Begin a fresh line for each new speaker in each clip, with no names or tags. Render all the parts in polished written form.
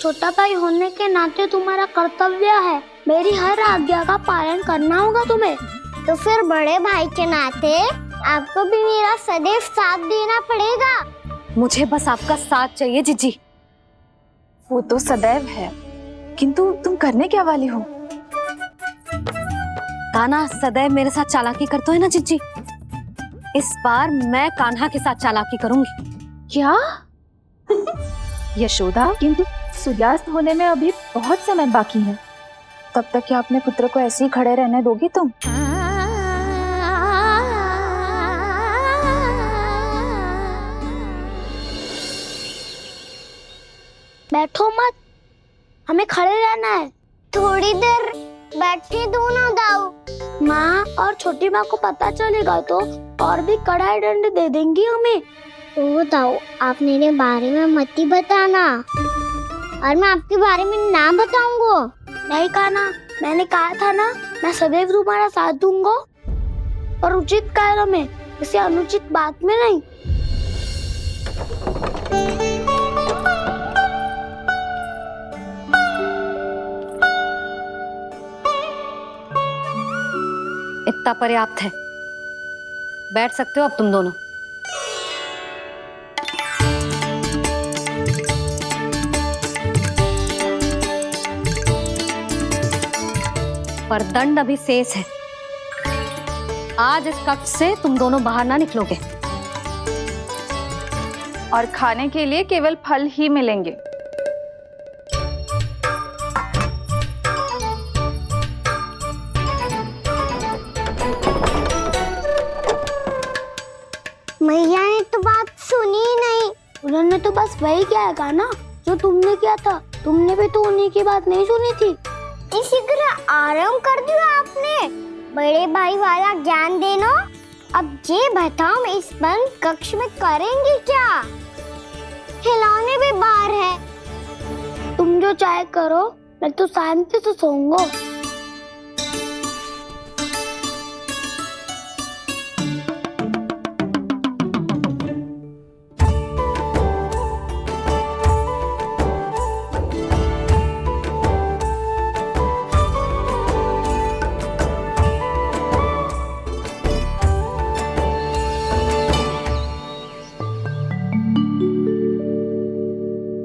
छोटा भाई होने के नाते तुम्हारा कर्तव्य है, मेरी हर आज्ञा का पालन करना होगा तुम्हें।
तो फिर बड़े भाई के नाते आपको भी मेरा सदैव साथ देना पड़ेगा।
मुझे बस आपका साथ चाहिए जीजी।
वो तो सदैव है, किंतु तुम करने क्या वाली हो?
कान्हा सदैव मेरे साथ चालाकी करता है ना जीजी, इस बार मैं कान्हा के साथ चालाकी करूंगी।
क्या? यशोदा, किंतु सूर्यास्त होने में अभी बहुत समय बाकी है, तब तक क्या अपने पुत्र को ऐसे ही खड़े रहने दोगी तुम?
बैठो मत, हमें खड़े रहना है।
थोड़ी देर बैठे दो ना दाऊ।
माँ और छोटी माँ को पता चलेगा तो और भी कड़ा दंड दे देंगी हमें।
ओ दाऊ, आप मेरे बारे में मत ही बताना, और मैं आपके बारे में ना बताऊंगा।
नहीं कान्हा, मैंने कहा था ना, मैं सदैव तुम्हारा साथ दूंगा, और उचित कार्य में, किसी अनुचित बात में नहीं।
इतना पर्याप्त है, बैठ सकते हो अब तुम दोनों। पर दंड अभी शेष है। आज इस कक्ष से तुम दोनों बाहर ना निकलोगे,
और खाने के लिए केवल फल ही मिलेंगे।
मैया ने तो बात सुनी ही नहीं।
उन्होंने तो बस वही किया है ना जो तुमने किया था। तुमने भी तो उन्हीं की बात नहीं सुनी थी।
इसी तरह आराम कर दिया आपने। बड़े भाई वाला ज्ञान देना। अब ये बताओ, इस बंद कक्ष में करेंगे क्या? खिलौने भी बाहर है।
तुम जो चाहे करो, मैं तो शांति से सोऊंगा।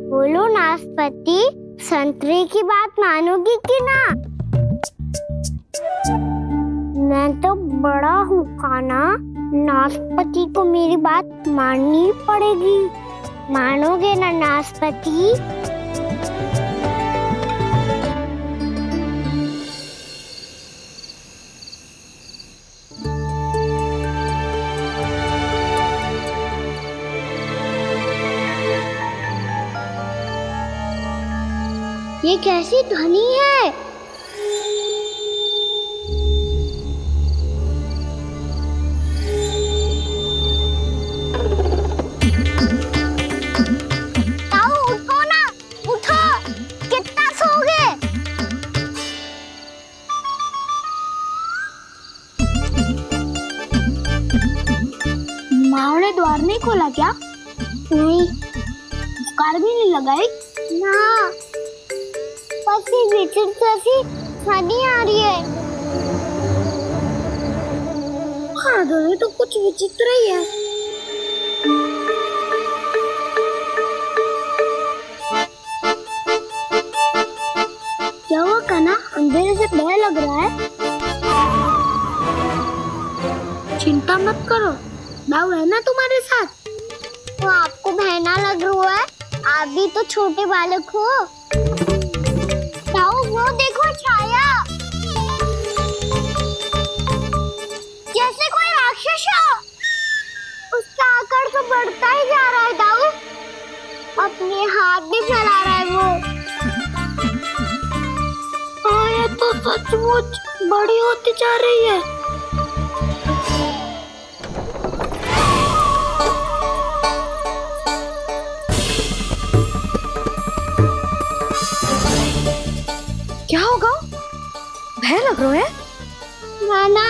बोलो नाशपाती, संतरे की बात मानोगी कि ना? मैं तो बड़ा हूँ कान्हा, नाशपाती को मेरी बात माननी पड़ेगी। मानोगे ना नाशपाती? ये कैसी ध्वनि है? ताऊ उठो ना, उठो, कितना सोओगे?
माँ ने द्वार नहीं खोला क्या?
नहीं।
कार भी नहीं लगाई?
ना, पसी विचित्र सी ध्वनि आ रही है।
हाँ, ध्वनि तो कुछ विचित्र ही है। क्या हुआ कान्हा, अंधेरे से डर लग रहा है? चिंता मत करो, दाऊ है ना तुम्हारे साथ।
तो आपको बहना लग रहा है? आप भी तो छोटे बालक हो। ताऊ वो देखो छाया, जैसे कोई राक्षस हो। उसका आकार तो बढ़ता ही जा रहा है ताऊ, अपने हाथ भी फैला रहा है वो।
हाँ, ये तो सचमुच बड़ी होती जा रही है।
क्या होगा? भय लग रहा है?
नाना,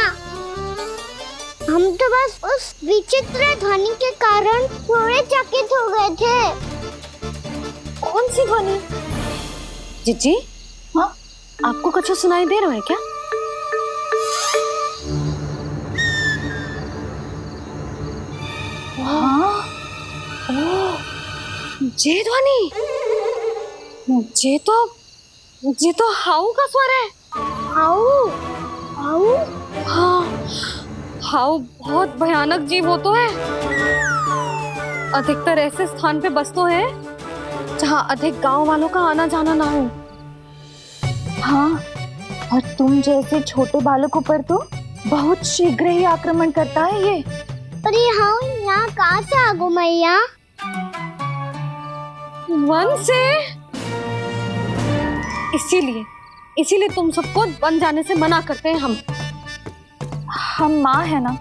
हम तो बस उस विचित्र ध्वनि के कारण थोड़े चकित हो गए थे।
कौन सी ध्वनि?
जीजी,
हाँ?
आपको कुछ सुनाई दे रहा है क्या?
हाँ,
ये ध्वनि, ये तो हाउ का स्वर है।
हाउ हाउ
हाँ, हाउ बहुत भयानक जीव हो तो है। अधिकतर ऐसे स्थान पे बसते हैं जहाँ अधिक गांव वालों का आना जाना ना हो।
हाँ, और तुम जैसे छोटे बालकों पर तो बहुत शीघ्र ही आक्रमण करता है ये।
पर ये हाउ यहाँ कहाँ से आ गो मैया?
वन से। इसीलिए तुम सबको वन जाने से मना करते हैं
हम माँ है ना,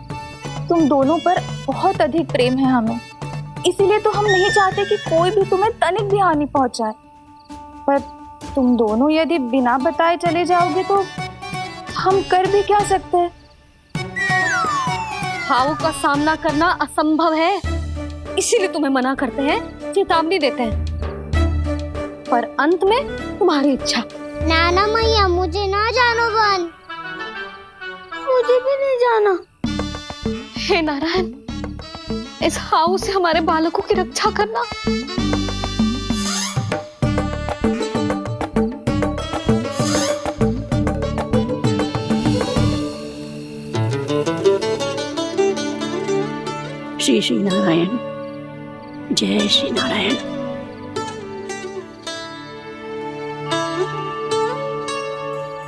तुम दोनों पर बहुत अधिक प्रेम है हमें, इसीलिए तो हम नहीं चाहते कि कोई भी तुम्हें तनिक भी हानि पहुंचाए। पर तुम दोनों यदि बिना बताए चले जाओगे तो हम कर भी क्या सकते हैं?
हाउ का सामना करना असंभव है, इसीलिए तुम्हें मना करते हैं, चेतावनी देते हैं। पर अंत में तुम्हारी इच्छा।
नाना मैया मुझे ना जानो वन।
मुझे भी नहीं जाना।
हे नारायण, इस हाउ से हमारे बालकों की रक्षा करना।
श्री श्री नारायण, जय श्री नारायण।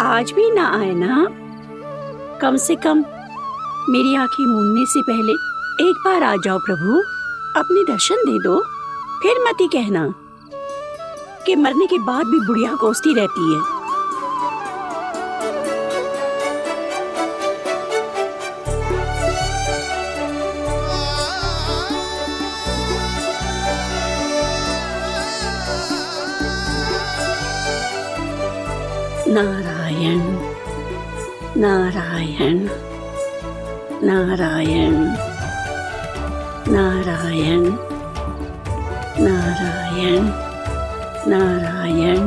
आज भी ना आए ना? कम से कम मेरी आंखें मूंदने से पहले एक बार आ जाओ प्रभु, अपने दर्शन दे दो। फिर मत ही कहना कि मरने के बाद भी बुढ़िया कोसती रहती है। नारायण नारायण नारायण नारायण नारायण नारायण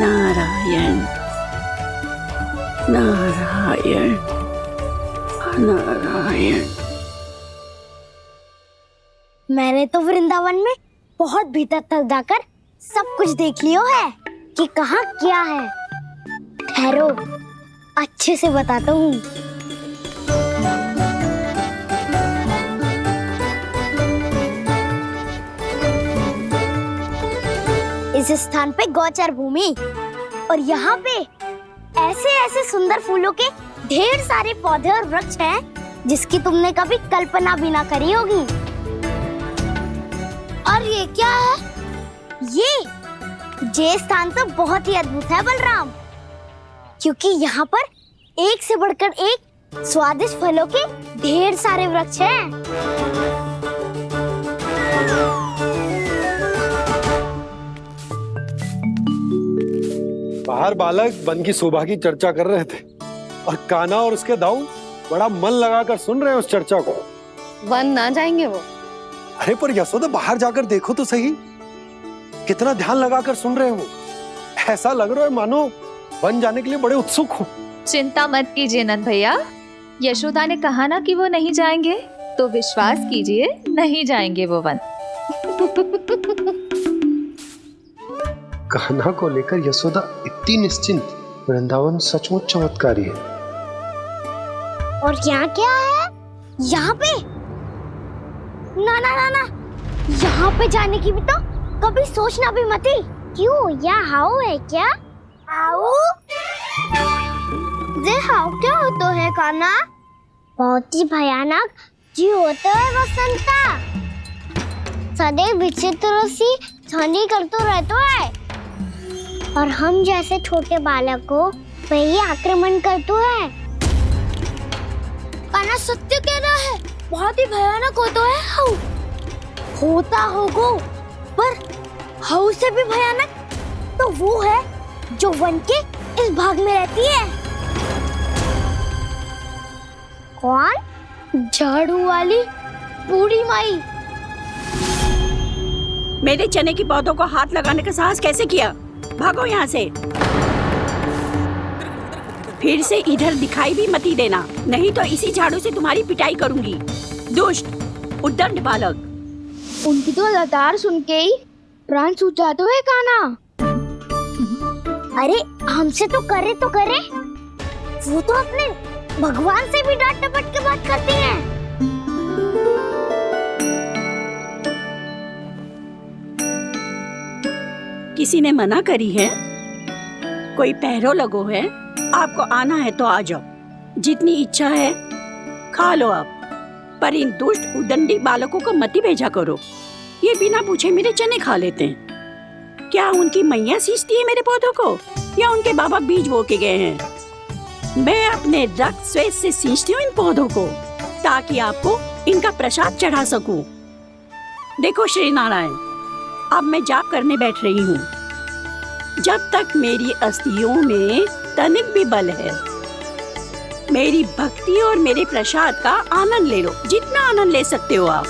नारायण नारायण नारायण।
मैंने तो वृंदावन में बहुत भीतर तक जाकर सब कुछ देख लियो है कि कहाँ क्या है। ठहरो, अच्छे से बताता हूँ। इस स्थान पे गोचर भूमि और यहाँ पे ऐसे ऐसे सुंदर फूलों के ढेर सारे पौधे और वृक्ष हैं जिसकी तुमने कभी कल्पना भी ना करी होगी। और ये क्या है? ये स्थान तो बहुत ही अद्भुत है बलराम, क्योंकि यहाँ पर एक से बढ़कर एक स्वादिष्ट फलों के ढेर सारे वृक्ष हैं।
बाहर बालक वन की शोभा की चर्चा कर रहे थे और कान्हा और उसके दाऊ बड़ा मन लगाकर सुन रहे हैं उस चर्चा को।
वन ना जाएंगे वो।
अरे पर यशोदा, बाहर जाकर देखो तो सही, कितना ध्यान लगाकर सुन रहे हो। ऐसा लग रहा है मानो वन जाने के लिए बड़े उत्सुक हो।
चिंता मत कीजिए नंद भैया, यशोदा ने कहा ना कि वो नहीं जाएंगे, तो विश्वास कीजिए नहीं जाएंगे वो वन।
कान्हा को लेकर यशोदा इतनी निश्चिंत, वृंदावन सचमुच चमत्कारी है।
और यहाँ क्या है? यहाँ पे ना ना ना ना, यहाँ पे जाने की भी तो कभी सोचना भी मत ही। क्यों, यहाँ हाउ है क्या? हाउ? ये हाउ क्या होता है कान्हा? बहुत ही भयानक जी होता है वसंता, सदैव विचित्र सी ध्वनि करते रहता है और हम जैसे छोटे बालक को वही आक्रमण करते हैं।
कान्हा सत्य कह रहा है, बहुत ही भयानक होता है हाउ। होता होगो, पर हाउ से भी भयानक तो वो है जो वन के इस भाग में रहती है।
कौन?
झाड़ू वाली बूढ़ी माई।
मेरे चने की पौधों को हाथ लगाने का साहस कैसे किया? भागो यहाँ से। फिर से इधर दिखाई भी मती देना, नहीं तो इसी झाड़ू से तुम्हारी पिटाई करूंगी। दुष्ट उद्दंड बालक।
उनकी तो लतार सुन के ही प्राण सूझ जाते हुए काना।
अरे हमसे तो करे, वो तो अपने भगवान से भी डांट डपट के बात करती हैं।
किसी ने मना करी है? कोई पहरो लगो है? आपको आना है तो आ जाओ, जितनी इच्छा है खा लो आप, पर इन दुष्ट उदंडी बालकों को मत ही भेजा करो। ये बिना पूछे मेरे चने खा लेते हैं। क्या उनकी मैया सींचती है मेरे पौधों को, या उनके बाबा बीज बो के गए हैं? मैं अपने रक्त स्वेद से सींचती हूँ इन पौधों को, ताकि आपको इनका प्रसाद चढ़ा सकूं। देखो श्री नारायण, अब मैं जाप करने बैठ रही हूँ। जब तक मेरी अस्थियों में तनिक भी बल है, मेरी भक्ति और मेरे प्रसाद का आनंद ले लो, जितना आनंद ले सकते हो आप।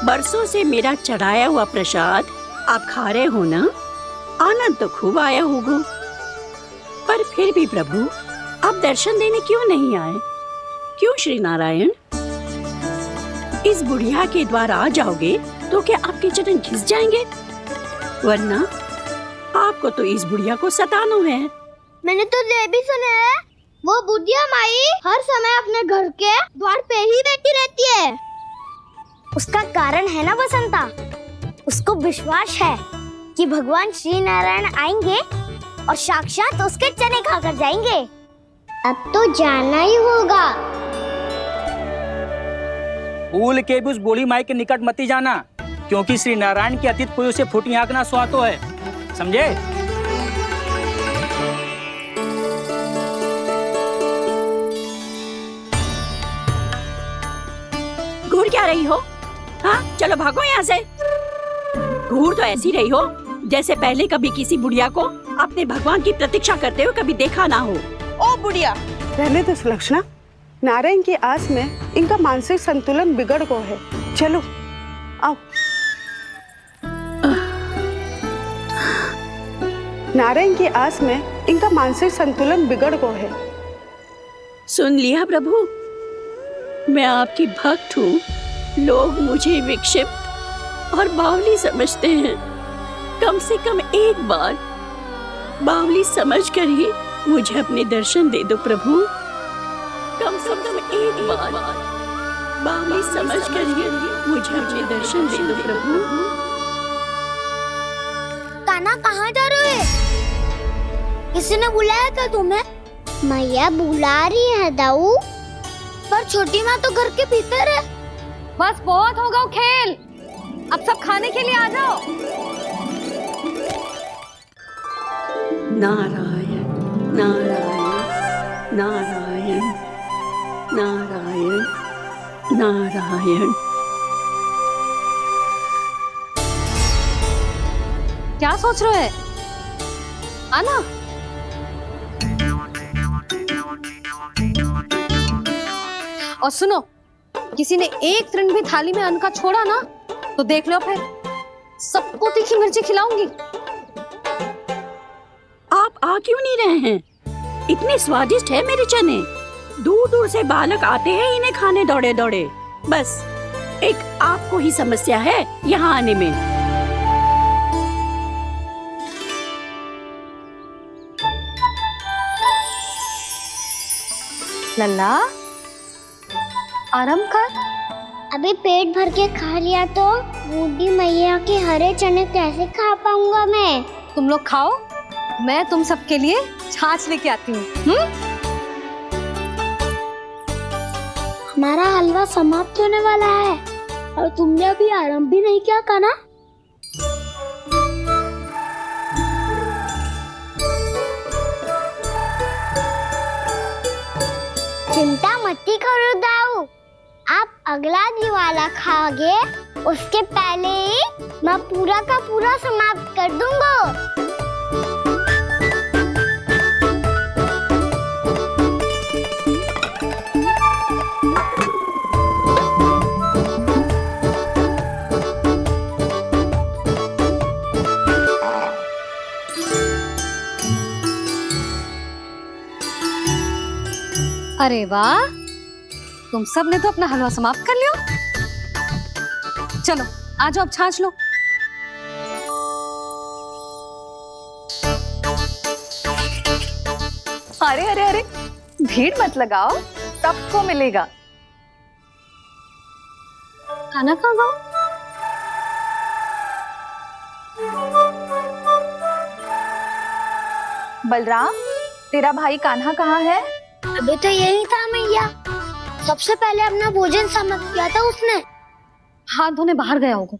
बरसों से मेरा चढ़ाया हुआ प्रसाद आप खा रहे हो ना, आनंद तो खूब आया होगा। पर फिर भी प्रभु, आप दर्शन देने क्यों नहीं आए? क्यों श्री नारायण? इस बुढ़िया के द्वार आ जाओगे तो क्या आपके चरण घिस जाएंगे? वरना आपको तो इस बुढ़िया को सताना है।
मैंने तो ये भी सुना है, वो बुढ़िया माई हर समय अपने घर के द्वार पे ही बैठी रहती है। उसका कारण है ना बसंता, उसको विश्वास है कि भगवान श्री नारायण आएंगे और साक्षात उसके चने खाकर जाएंगे। अब तो जाना ही होगा।
भूल के भी उस बूढ़ी माई के निकट मत ही जाना, क्योंकि श्री नारायण की अतीत कोई उसे फूटी आंख ना सुहातो है, समझे?
घूर क्या रही हो? हाँ, चलो भागो यहाँ से। घूर तो ऐसी रही हो जैसे पहले कभी किसी बुढ़िया को अपने भगवान की प्रतीक्षा करते हुए कभी देखा ना हो।
ओ बुढ़िया, रहने दो सुलक्षणा। नारायण की आस में इनका मानसिक संतुलन बिगड़ गया है। चलो आओ। नारायण की आस में इनका मानसिक संतुलन बिगड़ गया है।
सुन लिया प्रभु, मैं आपकी भक्त हूँ। लोग मुझे विक्षिप्त और बावली समझते हैं। कम से कम एक बार बावली समझकर ही मुझे अपने दर्शन दे दो प्रभु। कम से कम एक बार बावली समझकर ही मुझे अपने दर्शन दे दो प्रभु।
कान्हा कहाँ जा रहे हो? किसी ने बुलाया था तुम्हें? मैया बुला रही है दाऊ।
पर छोटी माँ तो घर के भीतर है।
बस बहुत होगा खेल, अब सब खाने के लिए आ जाओ।
नारायण नारायण नारायण नारायण नारायण।
क्या सोच रहे हैं? आना। और सुनो, किसी ने एक तृण भी थाली में अन्न का छोड़ा ना तो देख लो, फिर सबको तीखी मिर्ची खिलाऊंगी।
आप आ क्यों नहीं रहे हैं? इतने स्वादिष्ट है मेरे चने। दूर दूर से बालक आते हैं इन्हें खाने दौड़े दौड़े। बस एक आपको ही समस्या है यहाँ आने में।
लल्ला, आराम कर।
अभी पेट भर के खा लिया तो बूढ़ी मैया के हरे चने कैसे खा पाऊंगा मैं?
तुम लोग खाओ, मैं तुम सबके लिए छाछ लेके आती हूँ।
हमारा हलवा समाप्त होने वाला है और तुमने अभी आराम भी नहीं किया कान्हा।
चिंता मत करो दाऊ, आप अगला दिवाला खाओगे उसके पहले ही मैं पूरा का पूरा समाप्त कर दूंगा।
अरे वाह, तुम सब ने तो अपना हलवा समाप्त कर लिया। चलो आ जाओ, अब छाछ लो।
अरे अरे अरे, भीड़ मत लगाओ, सबको मिलेगा।
खाना खा गो।
बलराम, तेरा भाई कान्हा कहाँ है?
अभी तो यही था मैया, सबसे पहले अपना भोजन समाप्त किया था उसने।
हाथ धोने बाहर गया होगा।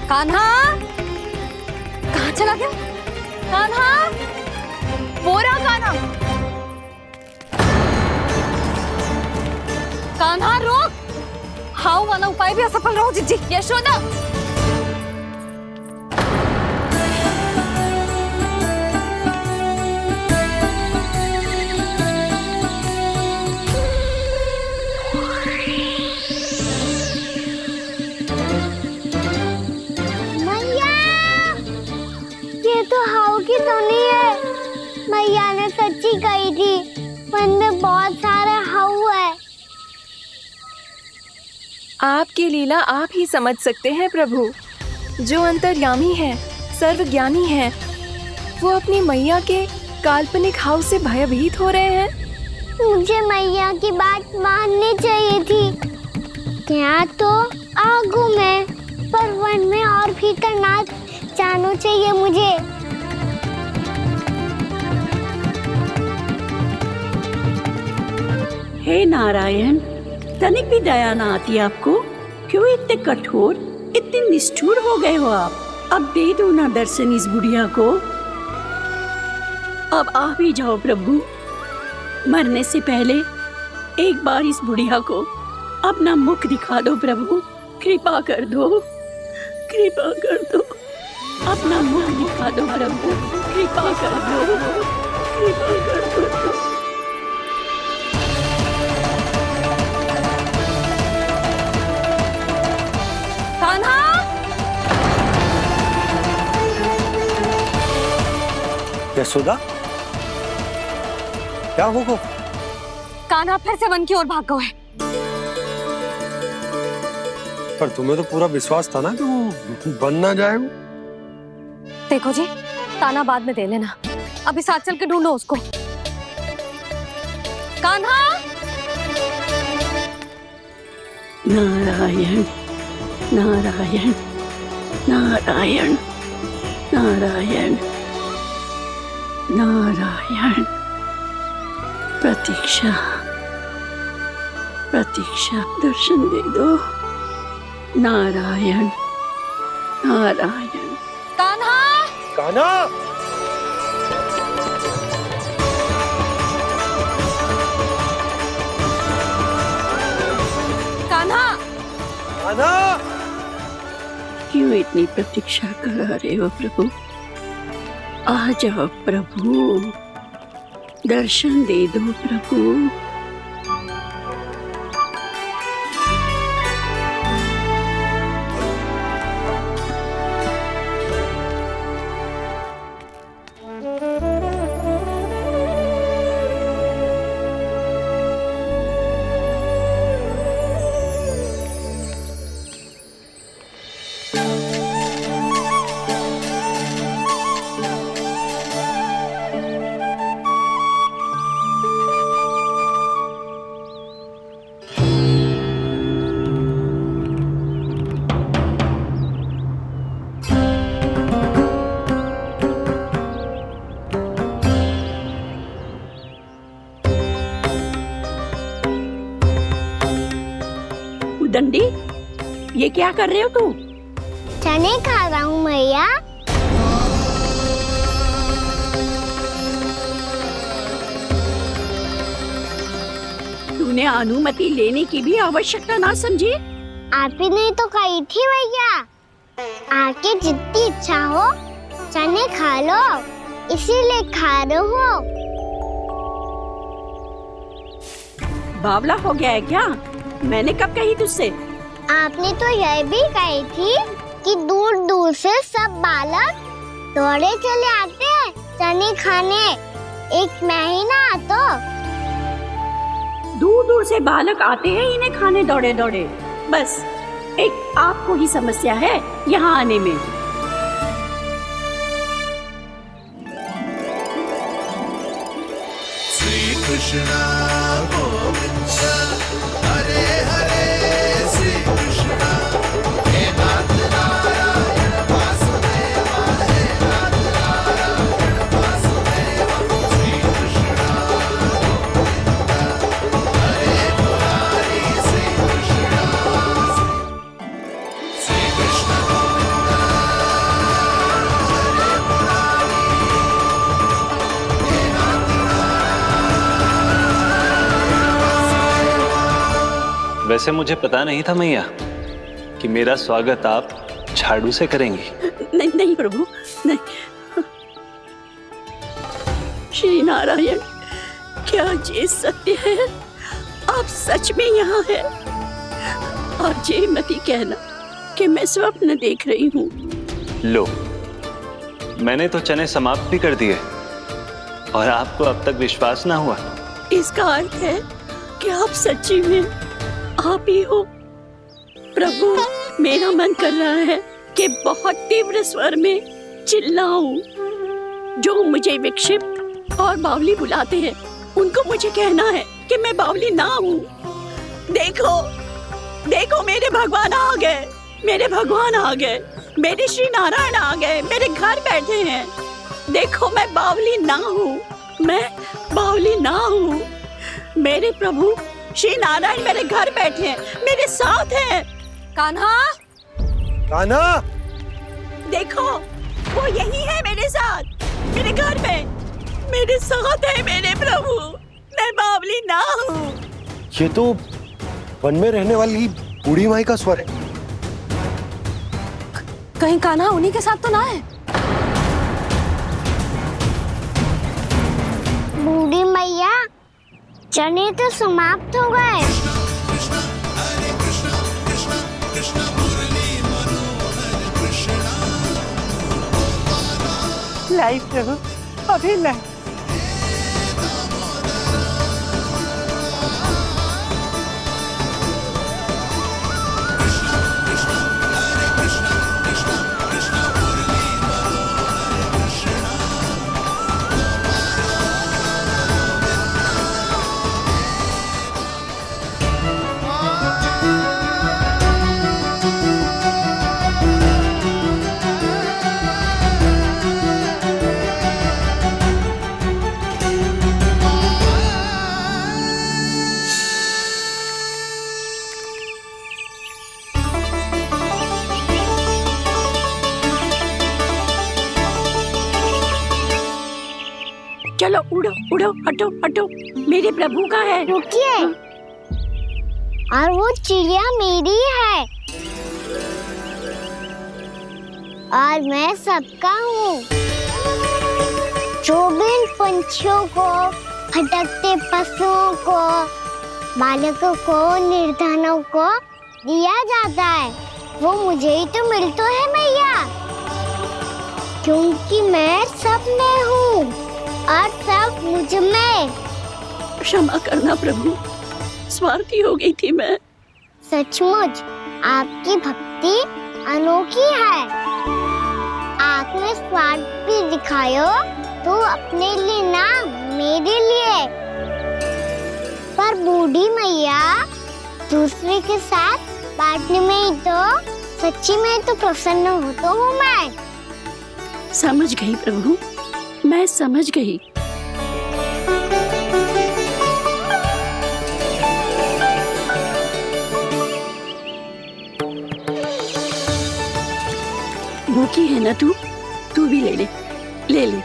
कान्हा कहाँ चला गया?
कान्हा, वो रहा कान्हा।
कान्हा रोक, हाउ वाला उपाय भी असफल रहो जिज्जी।
यशोदा,
मैया, ये तो हाउ की तो नहीं है। मैया ने सच्ची कही थी, वन में बहुत सारे हाउ है।
आपकी लीला आप ही समझ सकते हैं प्रभु। जो अंतर्यामी है, सर्वज्ञानी है, वो अपनी मैया के काल्पनिक हाव से भयभीत हो रहे हैं।
मुझे मैया की बात माननी चाहिए थी। यहाँ तो आगू में, पर वन में और भीतर ना जाना चाहिए मुझे।
हे नारायण, तनिक भी दया ना आती आपको? क्यों इतने कठोर, इतने निष्ठुर हो गए हो आप? अब दे दो ना दर्शन इस बुढ़िया को। अब आ भी जाओ प्रभु, मरने से पहले एक बार इस बुढ़िया को अपना मुख दिखा दो प्रभु। कृपा कर दो, कृपा कर दो, अपना मुख दिखा दो प्रभु। कृपा कर दो, कृपा कर दो।
कान्हा,
यशोदा, क्या होगा?
कान्हा फिर से वन की ओर भाग गए।
पर तुम्हें तो पूरा विश्वास था ना कि वो बन ना जाए।
देखो जी, ताना बाद में दे लेना, अभी साथ चल के ढूंढो उसको। कान्हा,
नारायण नारायण नारायण नारायण नारायण। प्रतीक्षा प्रतीक्षा, दर्शन दे दो। नारायण नारायण।
कान्हा,
कान्हा,
कान्हा,
कान्हा।
क्यों इतनी प्रतीक्षा करा रहे हो प्रभु? आ जाओ प्रभु, दर्शन दे दो प्रभु। दंडी, ये क्या कर रहे हो तू?
चने खा रहा हूँ मैया।
तूने अनुमति लेने की भी आवश्यकता ना समझी?
आप ही ने तो कही थी भैया, आके जितनी इच्छा हो चने खा लो, इसीलिए खा रहे हो।
बावला हो गया है क्या? मैंने कब कही तुझसे?
आपने तो यह भी कही थी कि दूर दूर से सब बालक दौड़े चले आते हैं चने खाने, एक महीना तो
दूर दूर से बालक आते हैं इन्हें खाने दौड़े दौड़े। बस एक आपको ही समस्या है यहाँ आने में।
श्री कृष्णा गोविंद हरे हरे श्री कृष्णा हे नाथ नारायण वासुदेव हे नाथ नारायण वासुदेव श्री कृष्णा गोविंद हरे मुरारी श्री कृष्णा श्री कृष्ण गोविंद हरे मुरारी हे नाथ
वैसे मुझे पता नहीं था मैया कि मेरा स्वागत आप झाड़ू से करेंगी।
नहीं नहीं प्रभु, नहीं। श्री नारायण, क्या ये सत्य है? आप सच में यहाँ हैं? और ये मती कहना कि मैं स्वप्न देख रही हूँ।
लो, मैंने तो चने समाप्त भी कर दिए और आपको अब तक विश्वास ना हुआ।
इसका अर्थ है कि आप सच्ची में आप ही हो। प्रभु, मेरा मन कर रहा है कि बहुत तीव्र स्वर में चिल्लाऊं। जो मुझे विक्षिप्त और बावली बुलाते हैं उनको मुझे कहना है कि मैं बावली ना हूँ। देखो देखो, मेरे भगवान आ गए, मेरे भगवान आ गए, मेरे श्री नारायण आ गए, मेरे घर बैठे हैं। देखो, मैं बावली ना हूँ, मैं बावली ना हूँ। मेरे प्रभु श्री नारायण मेरे घर बैठे हैं, मेरे साथ हैं।
कान्हा,
कान्हा,
देखो, वो यही है मेरे साथ, मेरे घर में, मेरे साथ है मेरे प्रभु। मैं बावली ना हूँ।
ये तो वन में रहने वाली बूढ़ी माई का स्वर है।
कहीं कान्हा उन्हीं के साथ तो ना है?
बूढ़ी मैया, चने तो समाप्त हो गए।
लाई प्रभु, अभी लाई।
चलो उड़ो उड़ो, हटो हटो, मेरे प्रभु का है।
रुकिए, और वो चिड़िया मेरी है और मैं सबका हूँ। जो भी इन पंछियों को, भटकते पशुओं को, बालकों को, निर्धनों को दिया जाता है, वो मुझे ही तो मिलता है मैया, क्योंकि मैं सब में हूँ और सब मुझ में।
क्षमा करना प्रभु, स्वार्थी हो गई थी मैं।
सचमुच आपकी भक्ति अनोखी है। आपने स्वार्थ भी दिखायो तो अपने लिए ना, मेरे लिए। पर बूढ़ी मैया, दूसरे के साथ बांटने में ही तो सच्ची में तो प्रसन्न होता हूँ मैं।
समझ गई प्रभु, मैं समझ गई। भूखी है ना तू भी ले ले, ले ले।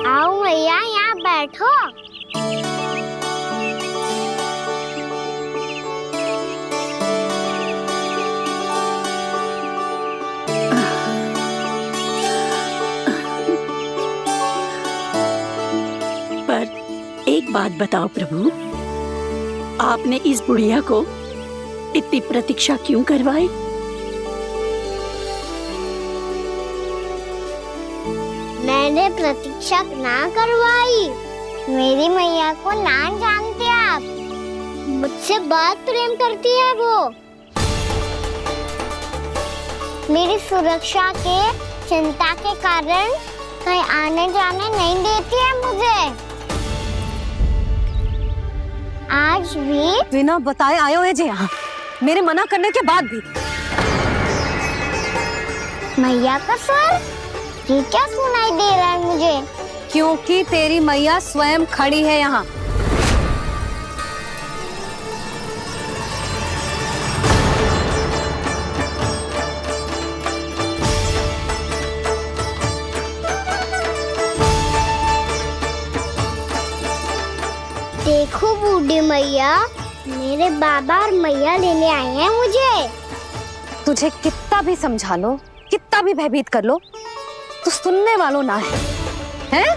आओ मैया, यहाँ बैठो।
बात बताओ प्रभु, आपने इस बुढ़िया को इतनी प्रतीक्षा क्यों करवाई?
मैंने प्रतीक्षा ना करवाई। मेरी मैया को ना जानते आप, मुझसे बहुत प्रेम करती है वो। मेरी सुरक्षा के चिंता के कारण कहीं आने जाने नहीं देती है मुझे। आज भी
बिना बताए आए हुए जी यहाँ, मेरे मना करने के बाद भी।
मैया का स्वर, ये क्या सुनाई दे रहा है मुझे?
क्योंकि तेरी मैया स्वयं खड़ी है यहाँ।
देखो बूढ़ी मैया, मेरे बाबा और मैया लेने आए हैं मुझे।
तुझे कितना भी समझा लो, कितना भी भयभीत कर लो, तो सुनने वालों ना है, हैं?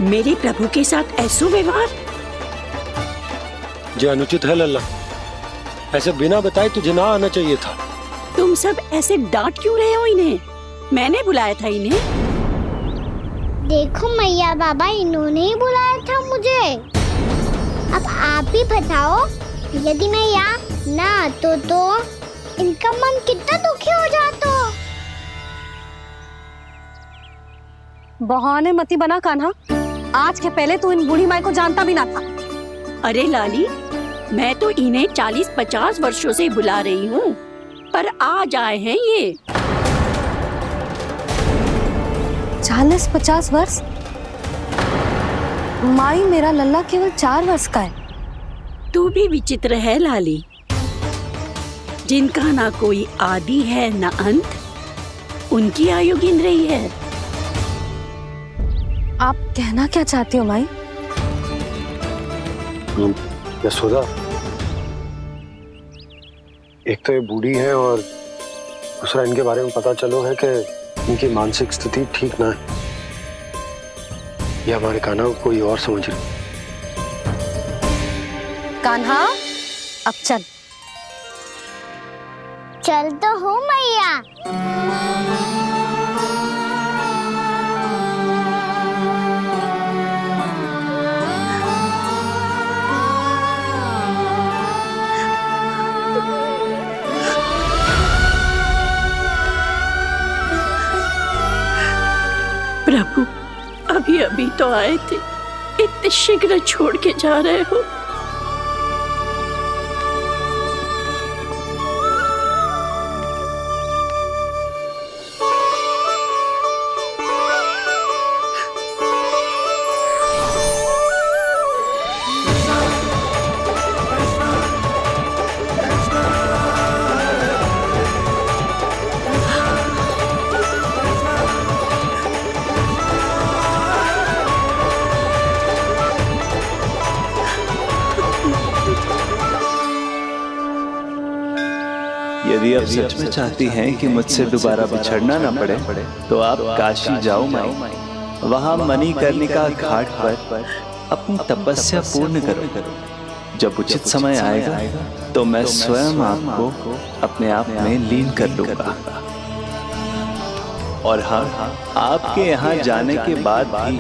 मेरे प्रभु के साथ ऐसा व्यवहार
जो अनुचित है लल्ला। ऐसे बिना बताए तुझे ना आना चाहिए था।
तुम सब ऐसे डांट क्यों रहे हो इन्हें? मैंने बुलाया था इन्हें।
देखो मैया बाबा, इन्होंने ही बुलाया था मुझे। अब आप ही बताओ, यदि मैं यहाँ ना आतो तो इनका मन कितना दुखी हो जाता।
बहाने मती बना कान्हा, आज के पहले तू इन बूढ़ी माई को जानता भी ना था।
अरे लाली, मैं तो इन्हें 40-50 वर्षों से बुला रही हूँ, पर आज आए हैं ये।
40-50 वर्ष? माई, मेरा लल्ला केवल 4 वर्ष का है।
तू भी विचित्र है लाली, जिनका ना कोई आदि है ना अंत, उनकी आयु गिन रही है।
आप कहना क्या चाहती हो माई?
यशोदा, एक तो ये बूढ़ी है और दूसरा इनके बारे में पता चलो है कि इनकी मानसिक स्थिति ठीक ना है। ये हमारे कान्हा को कोई और समझ रही।
कान्हा, अब चल।
चल तो हूँ मैया।
प्रभु, अभी अभी तो आए थे, इतने शीघ्र छोड़ के जा रहे हो?
यदि आप सच में चाहती हैं कि मुझसे दोबारा बिछड़ना न पड़े, तो आप काशी जाओ माई। वहां मणिकर्णिका घाट पर अपनी तपस्या पूर्ण करो। जब उचित समय आएगा तो मैं स्वयं आपको अपने आप में लीन कर लूंगा। और हाँ, आपके यहाँ जाने के बाद भी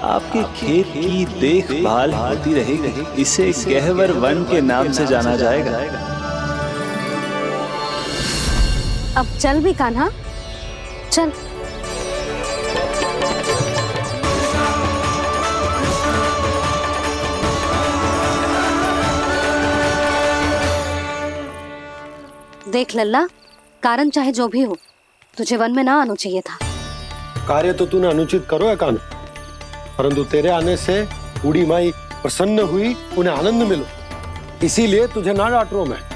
आपके खेत की देखभाल होती रहेगी। इसे गहवर वन के नाम से जाना जाएगा।
अब चल भी कान्हा, चल। देख लल्ला, कारण चाहे जो भी हो, तुझे वन में ना आना चाहिए था।
कार्य तो तूने अनुचित करो है कान्हा, परंतु तेरे आने से बूढ़ी माई प्रसन्न हुई, उन्हें आनंद मिलो, इसीलिए तुझे ना डांट रहा हूं मैं।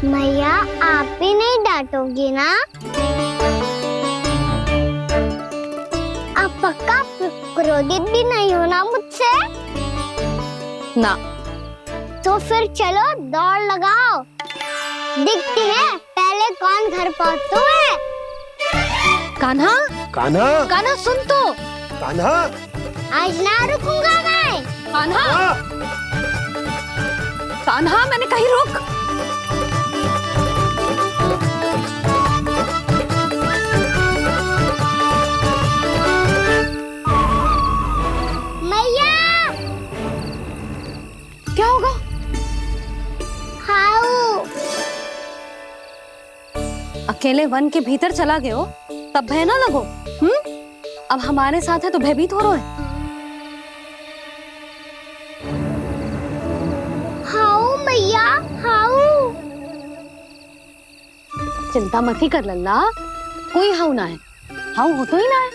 मैया, आप ही नहीं डांटोगी ना? आप पक्का क्रोधित भी नहीं हो ना मुझसे?
ना।
तो फिर चलो दौड़ लगाओ। दिखती है पहले कौन घर पहुंचता है।
कान्हा,
कान्हा,
कान्हा सुन तो।
कान्हा,
आज ना रुकूंगा मैं।
कान्हा, कान्हा, मैंने कही रुक।
मैया,
क्या होगा?
हाउ
अकेले वन के भीतर चला गए हो तब भय ना लगो। अब हमारे साथ है तो भयभीत हो रहे हो।
हाउ मैया, हाउ।
चिंता मत ही कर लल्ला, कोई हाउ ना है। हाउ हो तो ही ना है।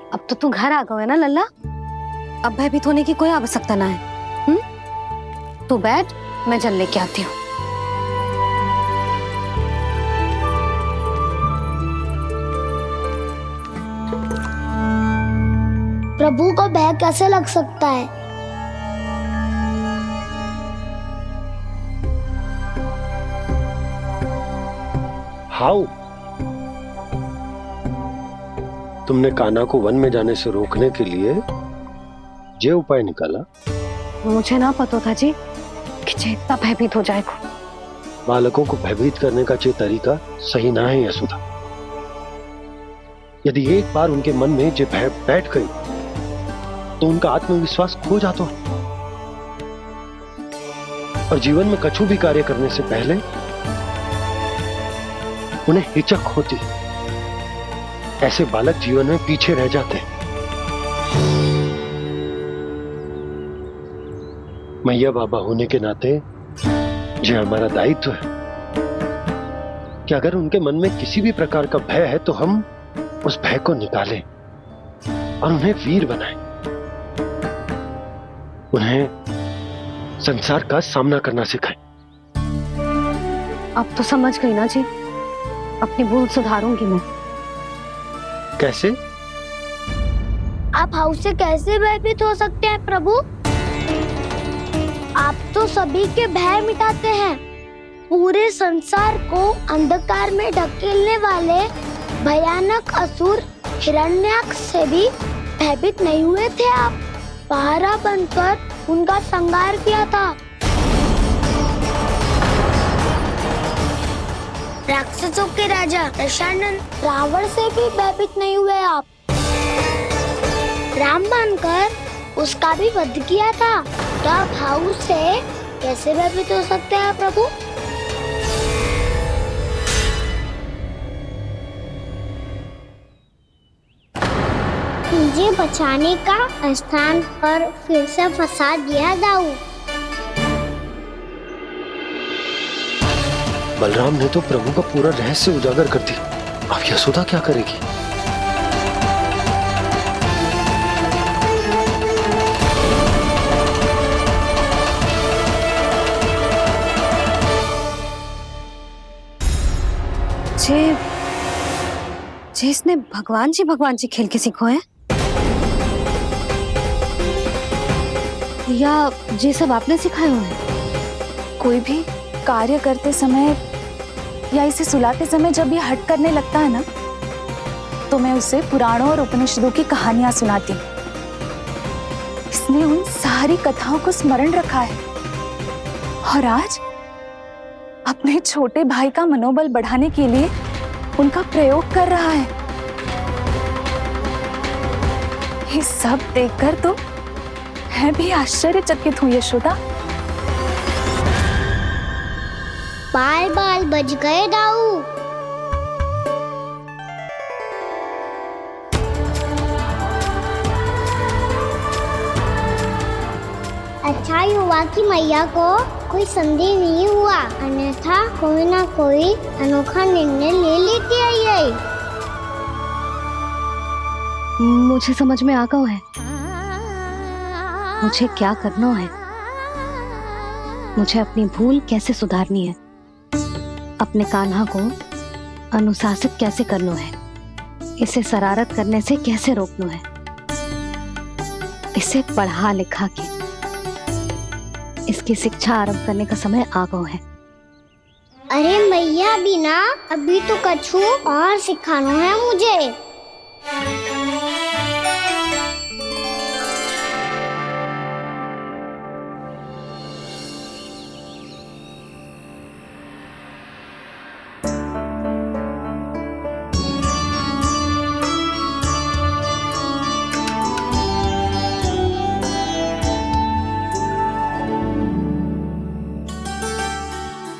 अब तो तू घर आ गए ना लल्ला, अब भयभीत होने की कोई आवश्यकता ना है। तू बैठ, मैं जल लेके आती हूँ।
प्रभु को भय कैसे लग सकता है?
हाउ? तुमने कान्हा को वन में जाने से रोकने के लिए ये उपाय निकाला?
मुझे ना पता था जी कि जे इतना भयभीत हो जाएगा।
बालकों को भयभीत करने का ये तरीका सही ना है यशोदा। यदि एक बार उनके मन में ये भय बैठ गई तो उनका आत्मविश्वास खो जाता है और जीवन में कछु भी कार्य करने से पहले उन्हें हिचक होती। ऐसे बालक जीवन में पीछे रह जाते हैं। मैया बाबा होने के नाते यह हमारा दायित्व है कि अगर उनके मन में किसी भी प्रकार का भय है तो हम उस भय को निकालें और उन्हें वीर बनाएं, उन्हें संसार का सामना करना सिखाएं।
अब तो समझ गई ना जी, अपनी भूल सुधारूंगी मैं।
कैसे?
आप हाउ से कैसे भयभीत हो सकते हैं प्रभु? आप तो सभी के भय मिटाते हैं। पूरे संसार को अंधकार में ढकेलने वाले भयानक असुर हिरण्याक्ष से भी भयभीत नहीं हुए थे आप। पहरा बनकर उनका संहार किया था। राक्षसों के राजा दशानन रावण से भी भयभीत नहीं हुए आप। राम बनकर उसका भी वध किया था। तो आप हाउ से कैसे भयभीत हो सकते हैं प्रभु? मुझे बचाने का स्थान पर फिर से फंसा दिया दाऊ।
बलराम ने तो प्रभु का पूरा रहस्य उजागर कर दिया। अब यशोदा क्या करेगी?
इसने भगवान जी खेल के सीखो है या ये सब आपने सिखाए हुए हैं?
कोई भी कार्य करते समय या इसे सुलाते समय जब ये हट करने लगता है ना, तो मैं उसे पुराणों और उपनिषदों की कहानियां सुनाती हूँ। इसने उन सारी कथाओं को स्मरण रखा है और आज अपने छोटे भाई का मनोबल बढ़ाने के लिए उनका प्रयोग कर रहा है। ये सब देखकर तो मैं भी आश्चर्यचकित हूँ यशोदा।
बाल बाल बज गए दाऊ। अच्छा ही हुआ कि मैया को कोई संदेह नहीं हुआ, अन्यथा कोई ना कोई अनोखा निर्णय ले लेती आई।
मुझे समझ में आ गया है मुझे क्या करना है।
मुझे अपनी भूल कैसे सुधारनी है, अपने कान्हा को अनुशासित कैसे करना है, इसे शरारत करने से कैसे रोकना है, इसे पढ़ा लिखा के इसकी शिक्षा आरंभ करने का समय आ गया है।
अरे मैया बिना, अभी तो कछु और सिखाना है मुझे।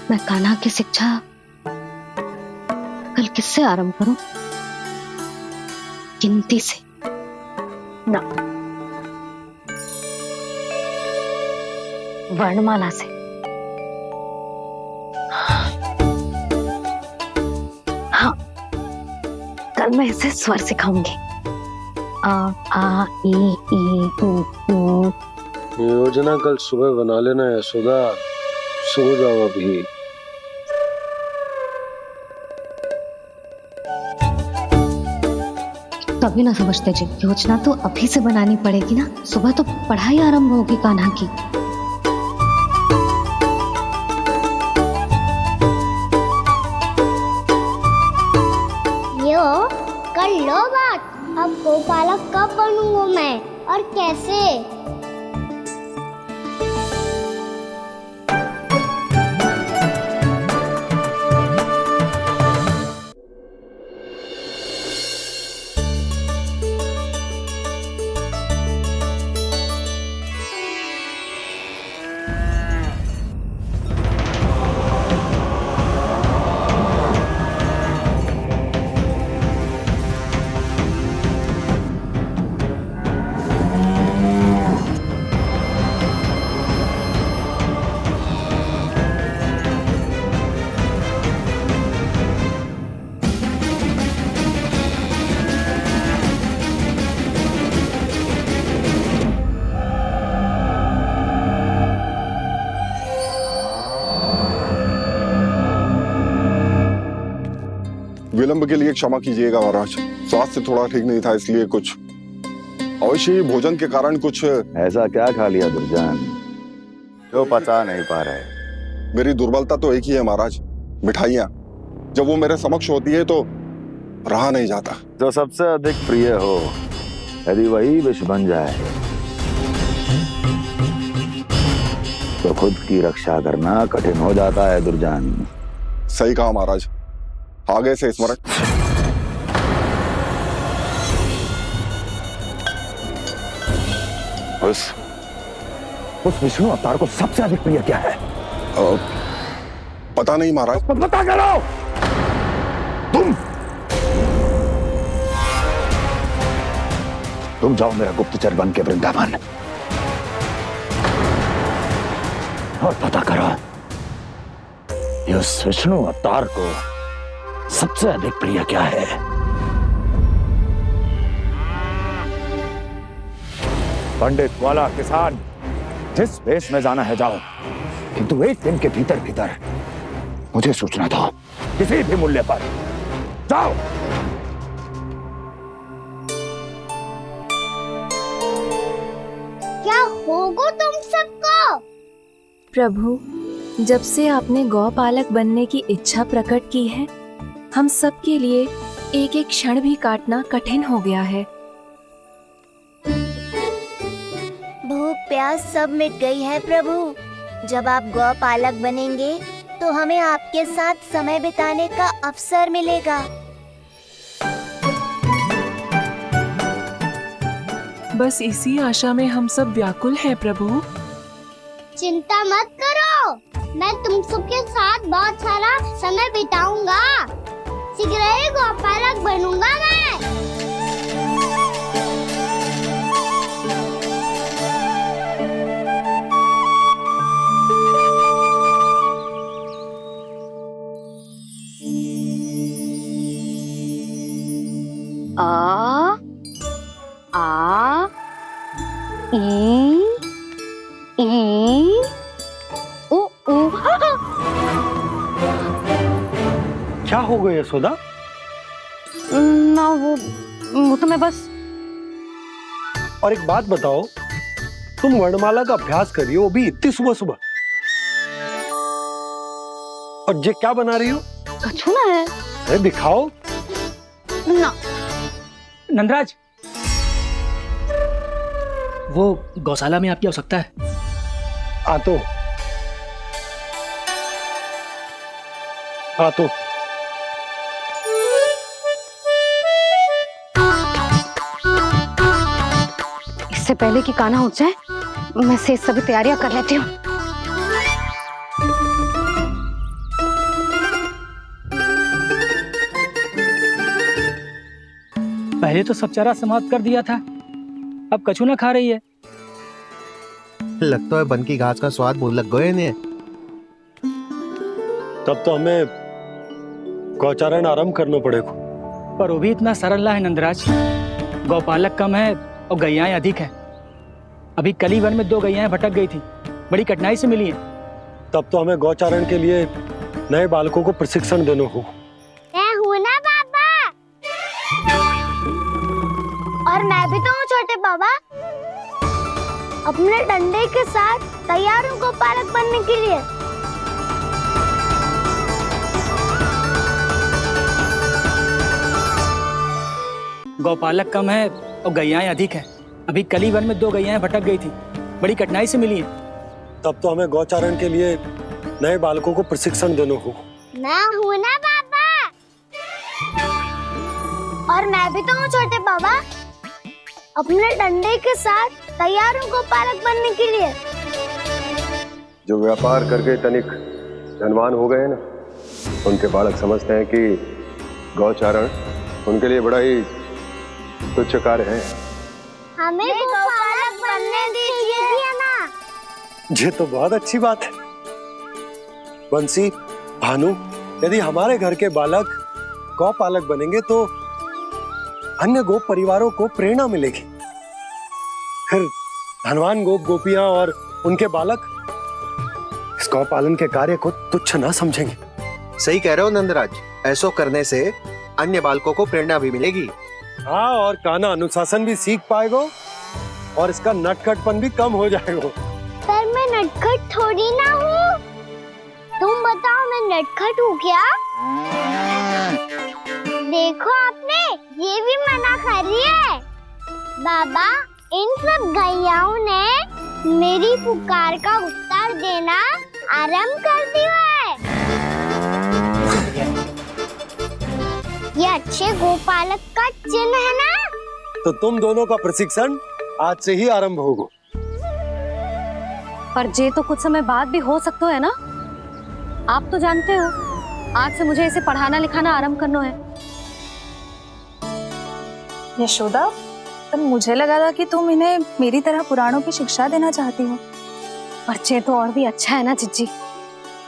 मैं कान्हा की शिक्षा कल किससे आरंभ करूं? गिनती से ना, वर्णमाला से। हाँ, कल मैं इसे स्वर सिखाऊंगी। आ आ ई ई उ ऊ।
योजना कल सुबह बना लेना यशोदा, सो जाओ अभी।
तभी ना समझते जी, योजना तो अभी से बनानी पड़ेगी ना, सुबह तो पढ़ाई आरंभ होगी कान्हा की।
यो कर लो बात, अब गोपालक कब बनूंगा मैं और कैसे?
विलंब के लिए क्षमा कीजिएगा महाराज, स्वास्थ्य थोड़ा ठीक नहीं था, इसलिए कुछ अवश्य ही भोजन के कारण कुछ।
ऐसा क्या खा लिया दुर्जन जो पचा नहीं पा रहे?
मेरी दुर्बलता तो एक ही है महाराज, मिठाइयाँ। जब वो मेरे समक्ष होती है तो रहा नहीं जाता।
जो सबसे अधिक प्रिय हो, यदि वही विष बन जाए तो खुद की रक्षा करना कठिन हो जाता है दुर्जन।
सही कहा महाराज, आगे से स्मरण।
उस विष्णु अवतार को सबसे अधिक प्रिय क्या है?
पता नहीं महाराज।
पता करो। तुम जाओ मेरा गुप्तचर बन के वृंदावन और पता करो उस विष्णु अवतार को सबसे अधिक प्रिय क्या है। पंडित, वाला, किसान, जिस वेश में जाना है जाओ, किंतु एक दिन के भीतर भीतर मुझे सूचना दो, किसी भी मूल्य पर। जाओ।
क्या होगा तुम सबको?
प्रभु, जब से आपने गौपालक बनने की इच्छा प्रकट की है, हम सब के लिए एक एक क्षण भी काटना कठिन हो गया है।
भूख प्यास सब मिट गई है प्रभु। जब आप गौपालक बनेंगे तो हमें आपके साथ समय बिताने का अवसर मिलेगा।
बस इसी आशा में हम सब व्याकुल हैं प्रभु।
चिंता मत करो, मैं तुम सबके साथ बहुत सारा समय बिताऊंगा। शीघ्र ही गोपालक बनूंगा मैं।
आ आ ई ई उ
हो गया यशोदा?
ना वो तो मैं बस।
और एक बात बताओ, तुम वर्णमाला का अभ्यास कर रही हो, वो भी इतनी सुबह सुबह, और ये क्या बना रही हो?
कछुआ है।
अरे दिखाओ
ना।
नंदराज, वो गौशाला में आपकी आवश्यकता है।
आ तो
इससे पहले कि कान्हा उठ जाए, मैं से सभी तैयारियां कर लेती हूँ।
पहले तो सब चारा समाप्त कर दिया था, अब कछुआ खा रही है।
लगता है बन की घास का स्वाद मुंह लग गए ने।
तब तो हमें गौचारण आरंभ करना पड़ेगा।
पर वो भी इतना सरल है नंदराज। गौपालक कम है और गैयाएं अधिक है। अभी कली वन में 2 गैयाएं भटक गई थी, बड़ी कठिनाई से मिली है।
तब तो हमें गौचारण के लिए नए बालकों को प्रशिक्षण देना होगा।
मैं हूँ ना बाबा, और मैं भी तो हूँ छोटे बाबा। अपने डंडे के साथ तैयार हूँ गौपालक बनने के लिए।
गौपालक कम है और गैयाएं अधिक है। अभी कली वन में 2 गैयाएं भटक गई थी, बड़ी कठिनाई से मिली है।
तब तो हमें गौचारण के लिए नए बालकों को प्रशिक्षण देना होगा।
मैं हूँ ना बाबा, और मैं भी तो हूँ छोटे बाबा। अपने डंडे के साथ तैयार हूँ गौपालक बनने के लिए।
जो व्यापार करके तनिक धनवान हो गए ना, उनके बालक समझते हैं कि गौचारण उनके लिए बड़ा ही तुच्छ कार्य है।
हमें गौपालक बनने दीजिए ना।
ये तो बहुत अच्छी बात है। बंसी, भानु, यदि हमारे घर के बालक गौपालक बनेंगे तो अन्य गोप परिवारों को प्रेरणा मिलेगी। फिर धनवान गोप गोपियां और उनके बालक इस गौपालन के कार्य को तुच्छ ना समझेंगे।
सही कह रहे हो नंदराज, ऐसा करने से अन्य बालकों को प्रेरणा भी मिलेगी।
हाँ, और कान्हा अनुशासन भी सीख पाएगा और इसका नटखटपन भी कम हो जाएगा।
पर मैं नटखट थोड़ी ना हूँ। तुम बताओ, मैं नटखट हूँ क्या? देखो आपने ये भी मना कर रही है। बाबा, इन सब गैयाओं ने मेरी पुकार का उत्तर देना आरंभ कर दिया है। ये अच्छे गोपालक का चिन्ह है ना?
तो तुम दोनों का प्रशिक्षण आज से ही आरंभ होगा।
पर जे तो कुछ समय बाद भी हो सकता है ना। आप तो जानते हो, आज से मुझे इसे पढ़ाना लिखाना आरंभ करना है।
यशोदा, पर मुझे लगा था कि तुम इन्हें मेरी तरह पुराणों की शिक्षा देना चाहती हो।
पर जे तो और भी अच्छा है ना जिज्जी।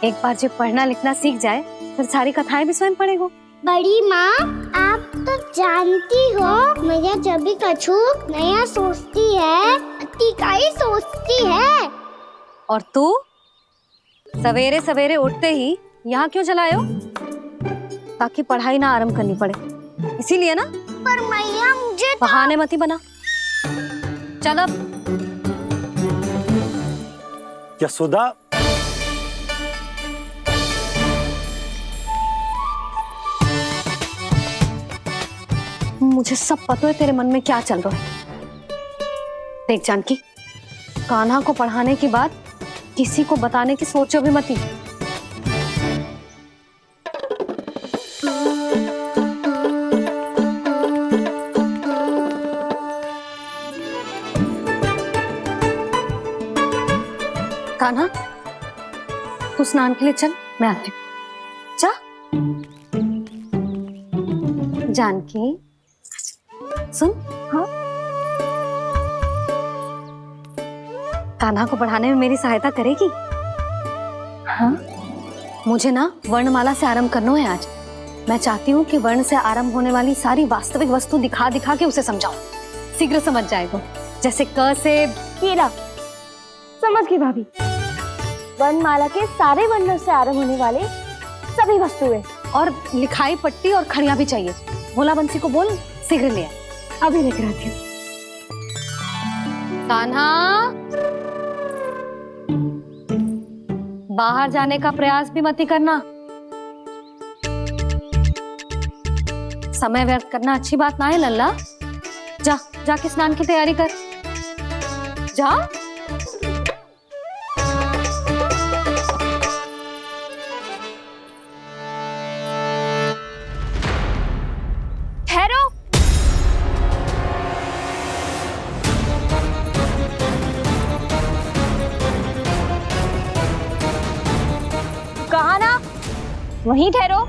एक बार जब पढ़ना लिखना सीख जाए, फिर सारी कथाएं भी स्वयं पढ़ेगा।
बड़ी माँ, आप तो जानती हो मैया जब भी कछु नया सोचती है, अतिका ही सोचती है।
और तू सवेरे सवेरे उठते ही यहाँ क्यों चलाए हो? ताकि पढ़ाई ना आरंभ करनी पड़े, इसीलिए ना।
पर मैया मुझे
बहाने मत ही बना। चल अब।
यशोदा,
मुझे सब पता है तेरे मन में क्या चल रहा है। देख जानकी, कान्हा को पढ़ाने के बाद किसी को बताने की सोचो भी मत ही। कान्हा, तू स्नान के लिए चल, मैं आती हूँ। जा। जानकी, सुन। हाँ? कान्हा को पढ़ाने में मेरी सहायता करेगी? हाँ? मुझे ना वर्णमाला से आरंभ करना है आज। मैं चाहती हूँ कि वर्ण से आरंभ होने वाली सारी वास्तविक वस्तु दिखा दिखा के उसे समझाऊं। शीघ्र समझ जाएगा। जैसे क से
कीड़ा। समझ गई भाभी। वर्णमाला के सारे वर्णों से आरंभ होने वाले सभी वस्तुएं।
और लिखाई पट्टी और खड़िया भी चाहिए। भोला बंसी को बोल शीघ्र ले आए। अभी लेकर आती हूँ। कान्हा, बाहर जाने का प्रयास भी मत ही करना। समय व्यर्थ करना अच्छी बात ना है लल्ला। जा जाके स्नान की तैयारी कर। जा।
ठहरो। कहा ना, वहीं ठहरो।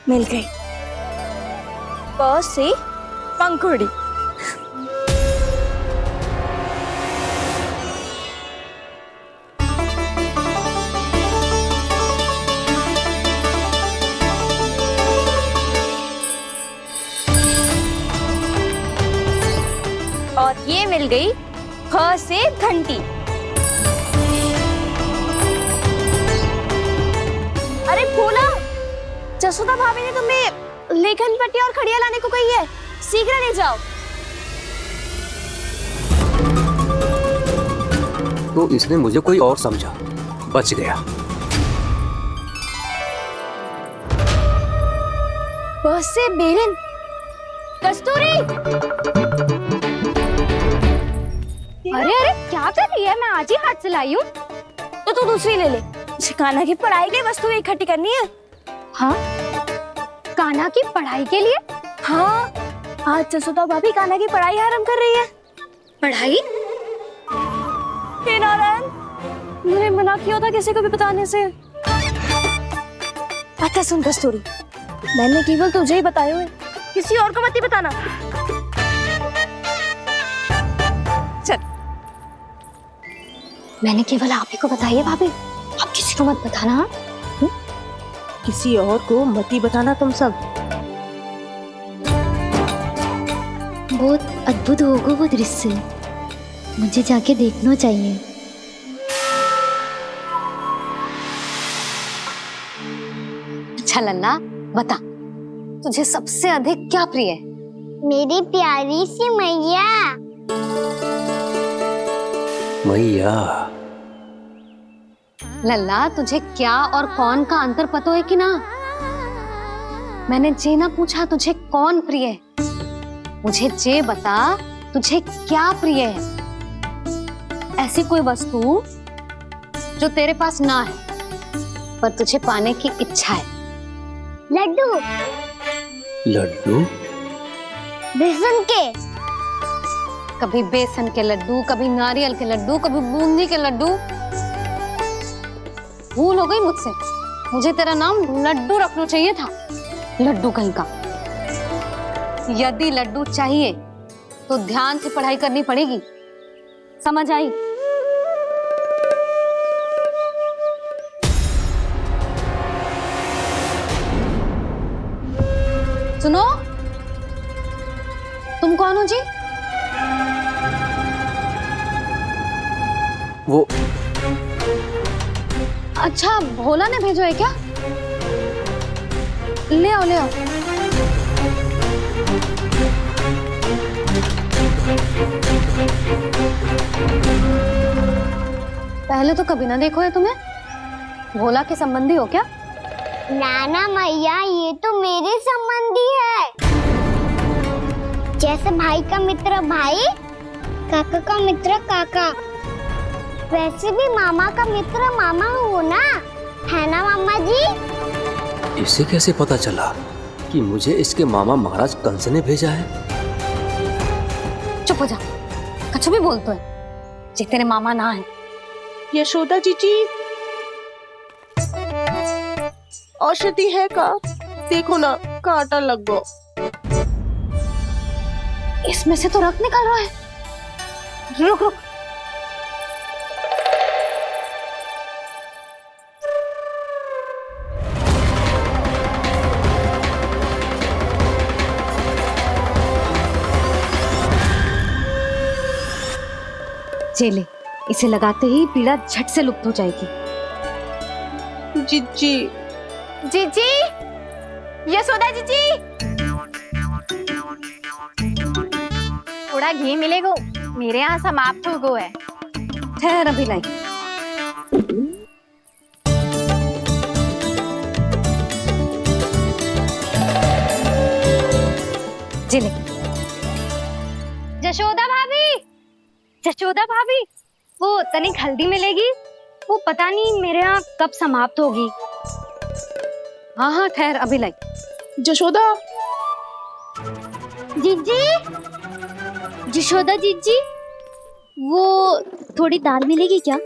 मिल गई। प से पंखुड़ी। और ये मिल गई ख से घंटी। अरे भोला, जसोदा भाभी ने तुम्हें लेखन पट्टी और खड़िया लाने को कही है, शीघ्र ले जाओ।
तो इसने मुझे कोई और समझा, बच गया।
बस से बेलन। कस्तूरी,
अरे अरे क्या कर रही है? मैं आज ही हाथ से लाई हूँ।
तो तू दूसरी ले ले। कान्हा की पढ़ाई की वस्तु इकट्ठी करनी है।
हाँ, कान्हा की पढ़ाई के लिए?
हाँ, आज जसोदा भाभी कान्हा की पढ़ाई आरंभ कर रही है।
पढ़ाई?
हे नारायण, मैंने मना किया था किसी को भी बताने से। अच्छा सुन कस्तूरी, मैंने केवल तुझे ही बताए हुए, किसी और को मत ही बताना। चल।
मैंने केवल आप ही को बताई है भाभी, आप किसी को मत बताना।
किसी और को मत ही बताना तुम सब।
बहुत अद्भुत होगा वो दृश्य, मुझे जाके देखना चाहिए।
अच्छा लल्ला, बता तुझे सबसे अधिक क्या प्रिय है?
मेरी प्यारी सी मैया।
मैया।
लल्ला, तुझे क्या और कौन का अंतर पता है कि ना? मैंने जे ना पूछा तुझे कौन प्रिय है, मुझे जे बता तुझे क्या प्रिय है। ऐसी कोई वस्तु जो तेरे पास ना है पर तुझे पाने की इच्छा है।
लड्डू।
लड्डू?
बेसन के।
कभी बेसन के लड्डू, कभी नारियल के लड्डू, कभी बूंदी के लड्डू। भूल हो गई मुझसे, मुझे तेरा नाम लड्डू रखना चाहिए था। लड्डू कहीं का। यदि लड्डू चाहिए तो ध्यान से पढ़ाई करनी पड़ेगी, समझ आई? सुनो, तुम कौन हो जी?
वो
अच्छा, भोला ने भेजो है क्या? ले आओ, ले आओ। पहले तो कभी ना देखो है तुम्हें। भोला के संबंधी हो क्या?
नाना मैया, ये तो मेरे संबंधी है। जैसे भाई का मित्र भाई, काका का मित्र काका, वैसे भी मामा का मित्र मामा हो ना, है ना मामा जी?
इसे कैसे पता चला कि मुझे इसके मामा महाराज कंस ने भेजा है?
चुप हो जा, कछु भी बोलते है जे तेरे मामा ना है।
यशोदा जीजी, औषधि है का? देखो ना, कांटा लग गो।
इसमें से तो रक्त निकल रहा है। रुक रुक। चले, इसे लगाते ही पीड़ा झट से लुप्त हो जाएगी।
जीजी,
जीजी, यशोदा जीजी, थोड़ा घी मिलेगा, मेरे यहाँ समाप्त हो गया है।
ठहर अभी लाई। जिले।
जशोदा भाभी, जशोदा भाभी, वो तनिक हल्दी मिलेगी? वो पता नहीं मेरे यहाँ कब समाप्त होगी।
हाँ हाँ ठहर अभी लाई।
जशोदा,
जीजी, जशोदा जीजी, वो थोड़ी दाल मिलेगी क्या?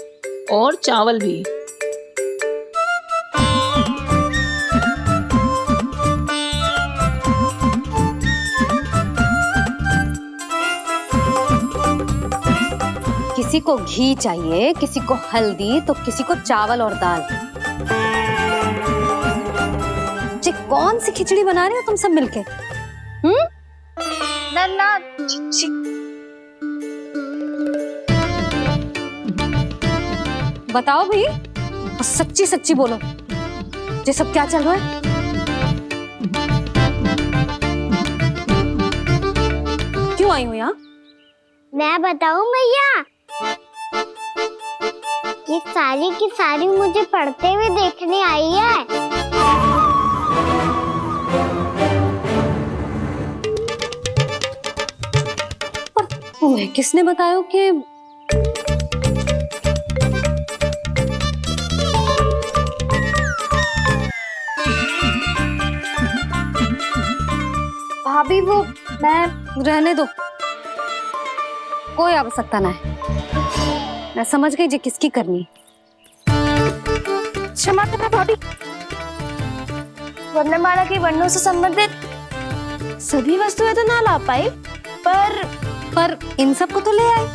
और चावल भी।
किसी को घी चाहिए, किसी को हल्दी, तो किसी को चावल और दाल। जी कौन सी खिचड़ी बना रहे हो तुम सब मिलके?
नन्ना,
बताओ भाई, सच्ची सच्ची बोलो, ये सब क्या चल रहा है? क्यों आई हो यहाँ?
मैं बताऊं भैया, ये सारी की सारी मुझे पढ़ते हुए देखने आई है।
तुम्हें किसने बताया कि भाभी? वो मैं रहने दो, कोई आवश्यकता ना है। मैं समझ गई जी किसकी करनी।
क्षमा करना भाभी, वर्णमाला के वर्णों से संबंधित सभी वस्तुएं तो ना ला पाई, पर
इन सब को तो ले आए।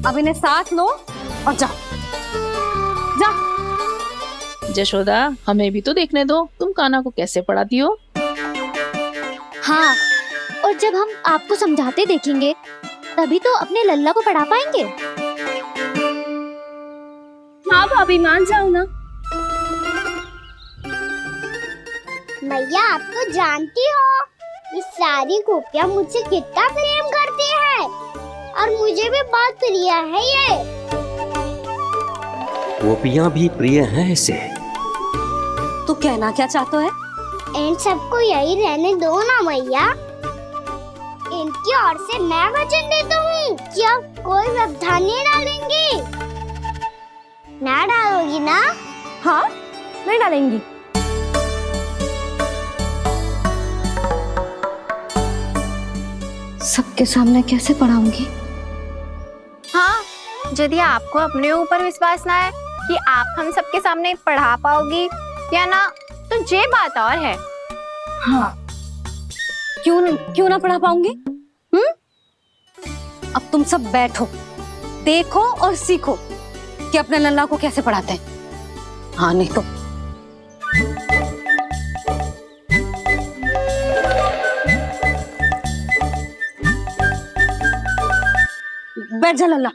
अब इन्हें साथ लो और जाओ। जा।
जशोदा, हमें भी तो देखने दो, तुम कान्हा को कैसे पढ़ाती हो।
हाँ, और जब हम आपको समझाते देखेंगे तभी तो अपने लल्ला को पढ़ा पाएंगे। हाँ भाभी, मान जाओ ना।
मैया, आप तो जानती हो ये सारी गोपियां मुझसे कितना प्रेम करती है, और मुझे भी बहुत प्रिय है ये।
गोपियां भी प्रिय हैं इसे।
तू कहना क्या चाहता है?
इन सबको यही रहने दो ना मैया। इनकी ओर से मैं वचन देता हूँ कि अब कोई व्यवधान नहीं डालेंगी। ना डालोगी ना?
हाँ, नहीं डालेंगी।
सबके सामने कैसे पढ़ाऊंगी?
हाँ, यदि आपको अपने ऊपर विश्वास ना है कि आप हम सबके सामने पढ़ा पाओगी या ना, तो ये बात और है।
हाँ, क्यों ना पढ़ा पाऊंगी? अब तुम सब बैठो, देखो और सीखो कि अपने लल्ला को कैसे पढ़ाते हैं। हाँ, नहीं तो बैठ जा लल्ला।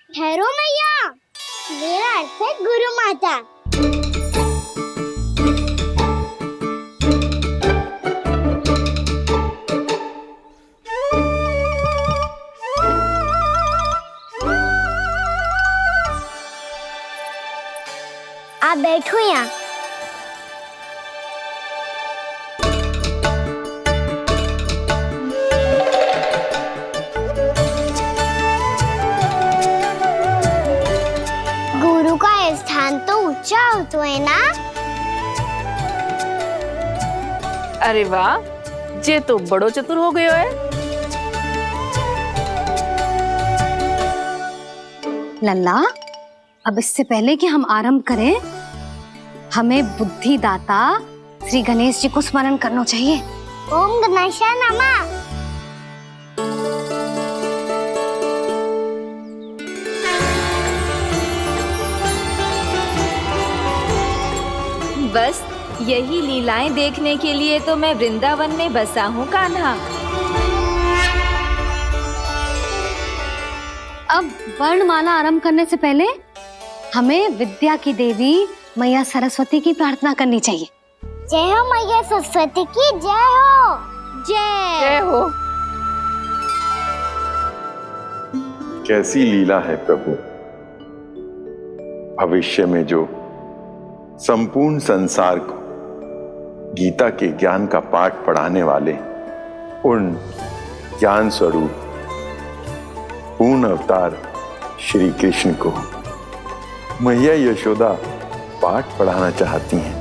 ठहरो मैया, मेरा अर्थ है गुरु माता। आप बैठो यहाँ। गुरु का स्थान तो ऊंचा होता है ना?
अरे वाह, जे तो बड़ो चतुर हो गयो है।
लल्ला, अब इससे पहले कि हम आरंभ करें, हमें बुद्धिदाता श्री गणेश जी को स्मरण करना चाहिए।
ओम गणेशाय नमः।
बस यही लीलाएं देखने के लिए तो मैं वृंदावन में बसा हूँ कान्हा।
अब वर्णमाला आरंभ करने से पहले हमें विद्या की देवी मैया सरस्वती की प्रार्थना करनी चाहिए।
जय हो मैया सरस्वती की जय हो।
जय हो।
कैसी लीला है प्रभु। भविष्य में जो संपूर्ण संसार को गीता के ज्ञान का पाठ पढ़ाने वाले उन ज्ञान स्वरूप पूर्ण अवतार श्री कृष्ण को मैया यशोदा पाठ पढ़ाना चाहती हैं।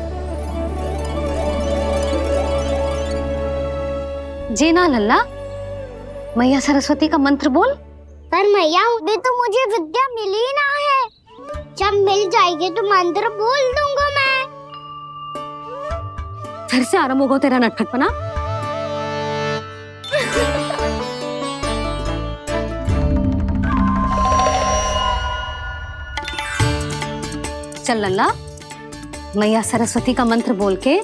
जी ना लल्ला, मैया सरस्वती का मंत्र बोल।
पर मैया अभी तो मुझे विद्या मिली ना है। जब मिल जाएगी तो मंत्र बोल दूंगा मैं।
फिर से आरंभ होगा तेरा नटखटपना। चल लल्ला, मैया सरस्वती का मंत्र बोल के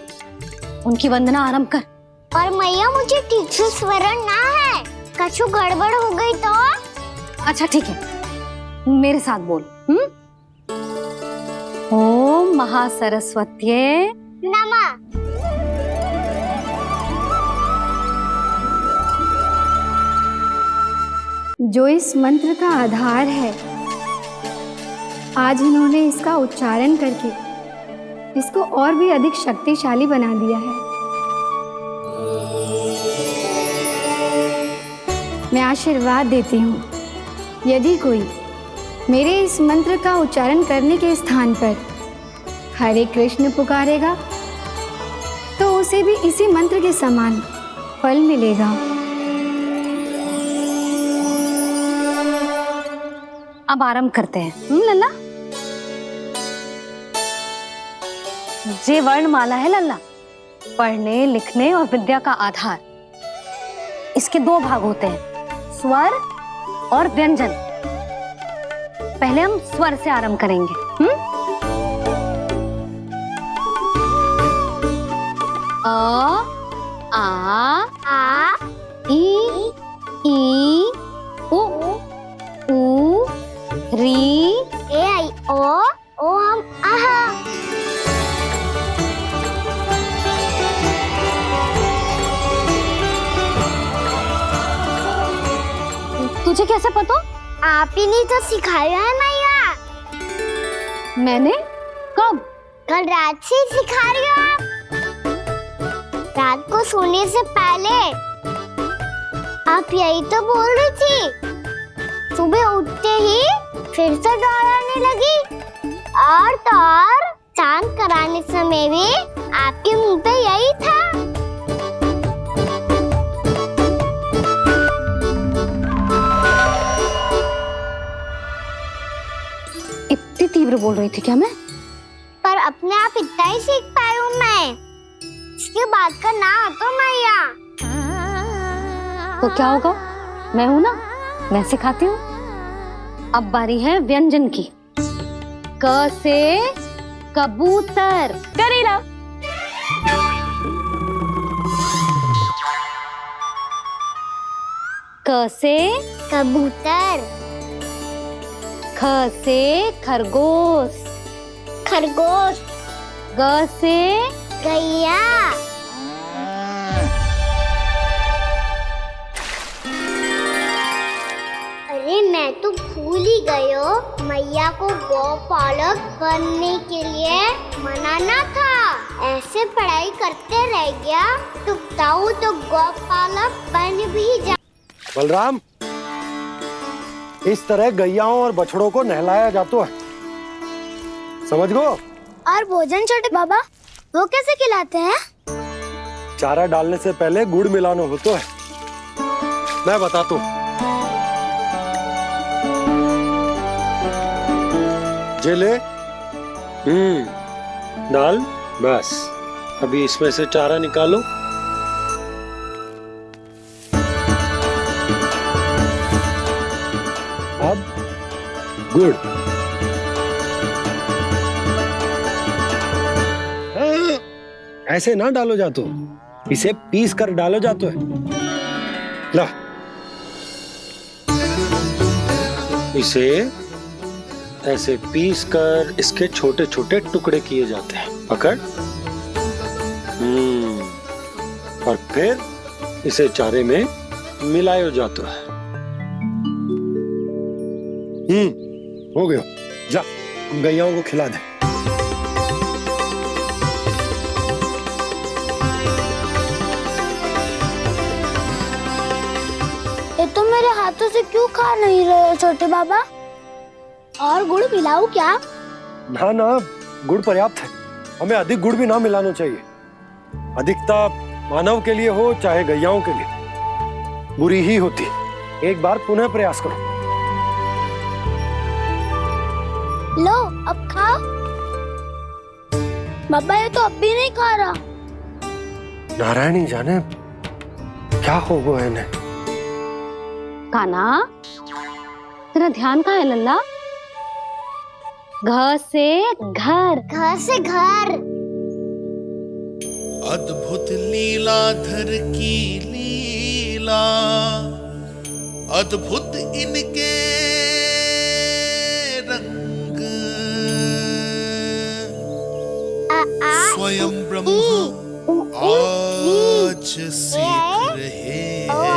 उनकी वंदना आरंभ कर।
पर मैया मुझे ठीक से स्मरण ना है, कछु गड़बड़ हो गई तो?
अच्छा ठीक है, मेरे साथ बोल। ओम महासरस्वत्ये
नमः।
जो इस मंत्र का आधार है, आज इन्होंने इसका उच्चारण करके इसको और भी अधिक शक्तिशाली बना दिया है। मैं आशीर्वाद देती हूँ, यदि कोई मेरे इस मंत्र का उच्चारण करने के स्थान पर हरे कृष्ण पुकारेगा तो उसे भी इसी मंत्र के समान फल मिलेगा।
अब आरंभ करते हैं। लल्ला, जे वर्णमाला है लल्ला, पढ़ने लिखने और विद्या का आधार। इसके दो भाग होते हैं, स्वर और व्यंजन। पहले हम स्वर से आरंभ करेंगे। अ, आ, ई, उ, री,
ए आई ओ हम आहा।
तुझे कैसे पता?
आप ही ने तो सिखाया है मैया।
मैंने? कब?
कल रात से सिखा रही हो आप। रात को सोने से पहले आप यही तो बोल रही थी। सुबह उठते ही फिर से दोहराने लगी, और तो और स्नान कराने समय भी आपके मुंह पे यही था।
इतनी तीव्र बोल रही थी क्या मैं?
पर अपने आप इतना ही सीख पाई हूँ मैं। इसके बाद का ना तो मैया।
तो क्या होगा? मैं हूं ना, मैं सिखाती हूँ। अब बारी है व्यंजन की। क से कबूतर।
करेला।
क से
कबूतर।
ख से खरगोश।
खरगोश।
ग से
गैया। अरे मैं तो भूल ही गई हो, मैया को गौपालक बनने के लिए मनाना था। ऐसे पढ़ाई करते रह गया तो बताओ तो गौपालक बन भी जा।
बलराम, इस तरह गैयाओं और बछड़ों को नहलाया जाता है, समझ गो?
और भोजन छोटे बाबा, वो कैसे खिलाते हैं?
चारा डालने से पहले गुड़ मिलाना होता है। मैं बताता हूँ। जे ले, दाल, बस अभी इसमें से चारा निकालो। अब गुड़, ऐसे ना डालो जातो, इसे पीस कर डालो जातो है। ला, इसे ऐसे पीस कर इसके छोटे छोटे टुकड़े किए जाते हैं। पकड़। और फिर इसे चारे में मिलायो जाता है। हो गया, जा गैयाओं को खिला दे।
ये तो मेरे हाथों से क्यों खा नहीं रहे हो छोटे बाबा? और गुड़ मिलाऊं क्या?
ना ना, गुड़ पर्याप्त है। हमें अधिक गुड़ भी ना मिलाना चाहिए। अधिकता मानव के लिए हो चाहे गैयाओं के लिए बुरी ही होती। एक बार पुनः प्रयास करो।
लो अब खाओ। बाबा ये तो अब भी नहीं खा रहा।
नारायणी जाने क्या हो गया इन्हें।
कान्हा, तेरा ध्यान कहाँ है लल्ला? घर से घर,
घर से घर।
अद्भुत लीलाधर की लीला, अद्भुत इनके रंग, स्वयं ब्रह्म आज सीख रहे हैं।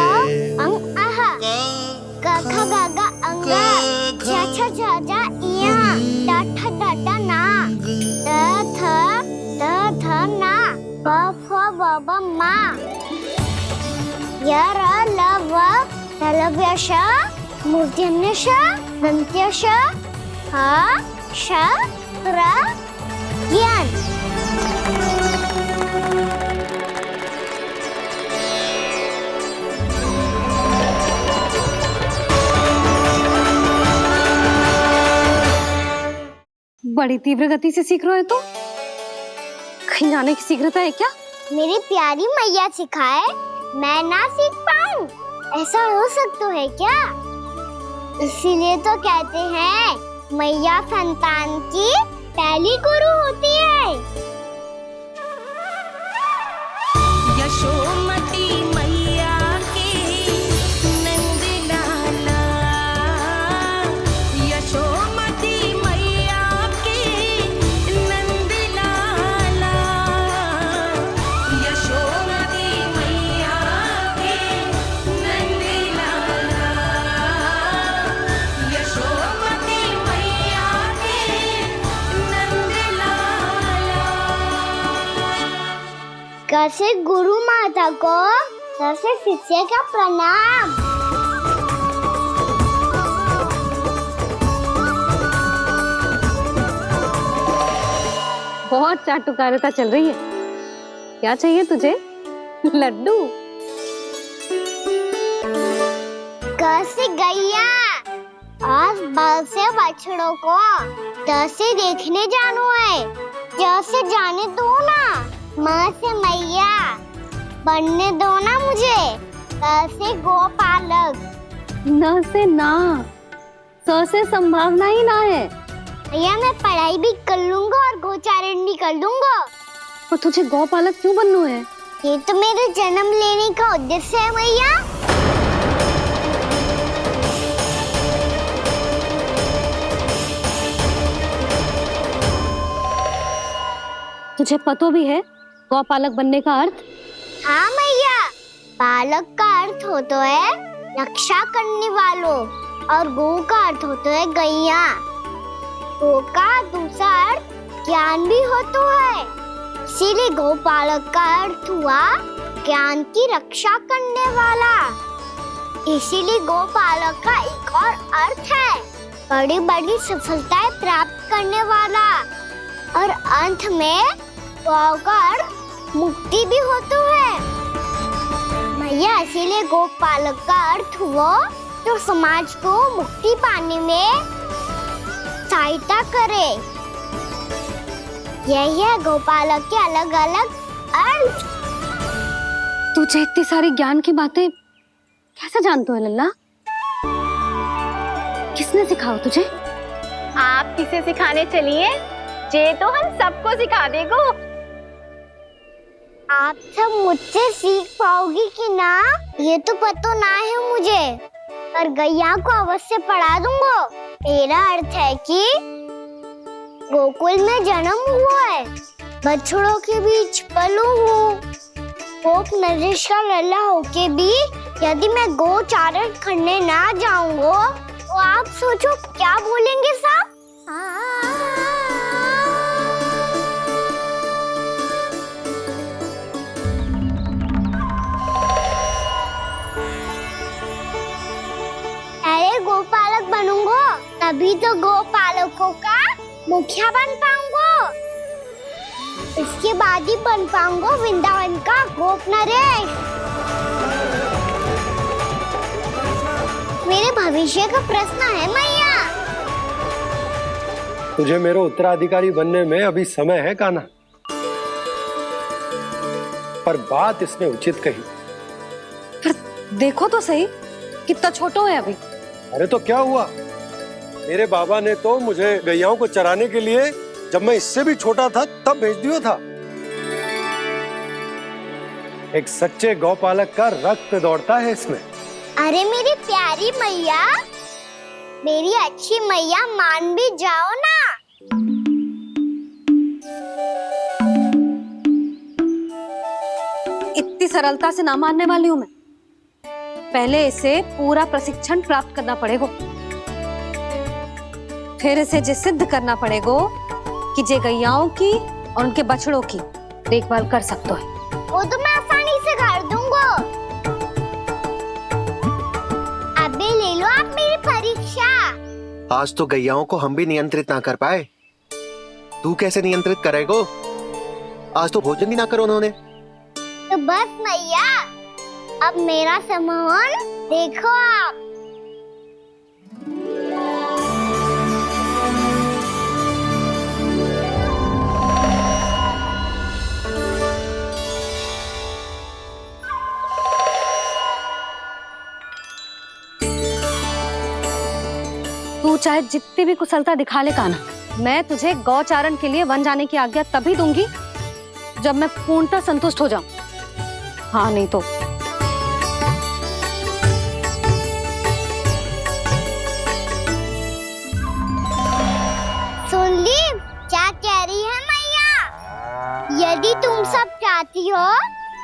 गा गा गा अंगा, छा छा छा जा इया, डा ठा डा डा ना, दा थ ना, ब फ ब ब मा, य र ल व ललव्य श, मूर्धन्य श, दन्त्य श, ह श र ज्ञान।
बड़ी तीव्र गति से सीख रहे हो तो कहीं जाने की शीघ्रता है क्या?
मेरी प्यारी मैया सिखाए, मैं ना सीख पाऊं, ऐसा हो सकता है क्या? इसीलिए तो कहते हैं मैया संतान की पहली गुरु होती है।
यशोमती मैया के नंद लाला, यशोमती मैया के नंद लाला, यशोमती मैया के नंद लाला, यशोमती मैया के नंद लाला।
कैसे गुरु माता को, कैसे शिष्य का प्रणाम।
बहुत चाटुकारिता चल रही है। क्या चाहिए तुझे? लड्डू?
कैसे गैया आज बल से बछड़ों को कैसे देखने जानो है, जैसे जाने दो ना, माँ से मैया बनने दो ना मुझे, कैसे गोपालक।
न से ना, स से संभावना ही ना है।
भैया मैं पढ़ाई भी कर लूंगा और गोचारण भी कर दूंगा।
और तुझे गौपालक क्यों बनना है?
ये तो मेरे जन्म लेने का उद्देश्य है भैया।
तुझे पतो भी है गौपालक बनने का अर्थ?
हाँ मैया, पालक का अर्थ होता है रक्षा करने वालों, और गौ का अर्थ होता है गैया। गौ का दूसरा अर्थ ज्ञान भी होता है, इसीलिए गौपालक का अर्थ हुआ ज्ञान की रक्षा करने वाला। इसीलिए गौपालक का एक और अर्थ है बड़ी बड़ी सफलताएं प्राप्त करने वाला, और अंत में गौ का अर्थ मुक्ति भी होता है। भैया इसीलिए गोपालक का अर्थ हुआ जो समाज को मुक्ति पाने में सहायता करे। यही है गोपालक के अलग अलग अर्थ।
तुझे इतनी सारी ज्ञान की बातें कैसे जानते हो लल्ला? किसने सिखाओ तुझे?
आप किसे सिखाने चलिए? जे तो हम सबको सिखा देगो।
आप सब मुझसे सीख पाओगी कि ना ये तो पता ना है मुझे, पर गैया को अवश्य पढ़ा दूंगा। मेरा अर्थ है कि गोकुल में जन्म हुआ है, बछड़ों के बीच पलू हूँ, गोप नरेश का लल्ला होके भी यदि मैं गोचारण करने ना जाऊंगा तो आप सोचो क्या बोलेंगे साहब? अरे गोपालक बनूंगा तभी तो गोपालकों का मुखिया बन पाऊंगा, इसके बाद ही बन पाऊंगा वृंदावन का गोप नरेश। मेरे भविष्य का प्रश्न है मैया।
तुझे मेरे उत्तराधिकारी बनने में अभी समय है कान्हा, पर बात इसने उचित कही।
पर देखो तो सही, कितना छोटो है अभी।
अरे तो क्या हुआ, मेरे बाबा ने तो मुझे गैयाओं को चराने के लिए जब मैं इससे भी छोटा था तब भेज दिया था। एक सच्चे गौपालक का रक्त दौड़ता है इसमें।
अरे मेरी प्यारी मैया, मेरी अच्छी मैया, मान भी जाओ ना।
इतनी सरलता से ना मानने वाली हूं मैं। पहले इसे पूरा प्रशिक्षण प्राप्त करना पड़ेगा, फिर इसे जे सिद्ध करना पड़ेगा कि जे गैयाओं की और उनके बछड़ों की देखभाल कर सकते है।
वो तो मैं आसानी से कर दूंगा। अबे ले लो आप मेरी परीक्षा।
आज तो गैयाओं को हम भी नियंत्रित ना कर पाए, तू कैसे नियंत्रित करेगो? आज तो भोजन भी ना करो उन्होंने।
तो बस मैया, अब मेरा सम्मान देखो आप।
तू चाहे जितनी भी कुशलता दिखा ले कान्हा, मैं तुझे गौचारण के लिए वन जाने की आज्ञा तभी दूंगी जब मैं पूर्णतः संतुष्ट हो जाऊं। हाँ नहीं तो
सुन ली क्या कह रही है मैया? यदि तुम सब चाहती हो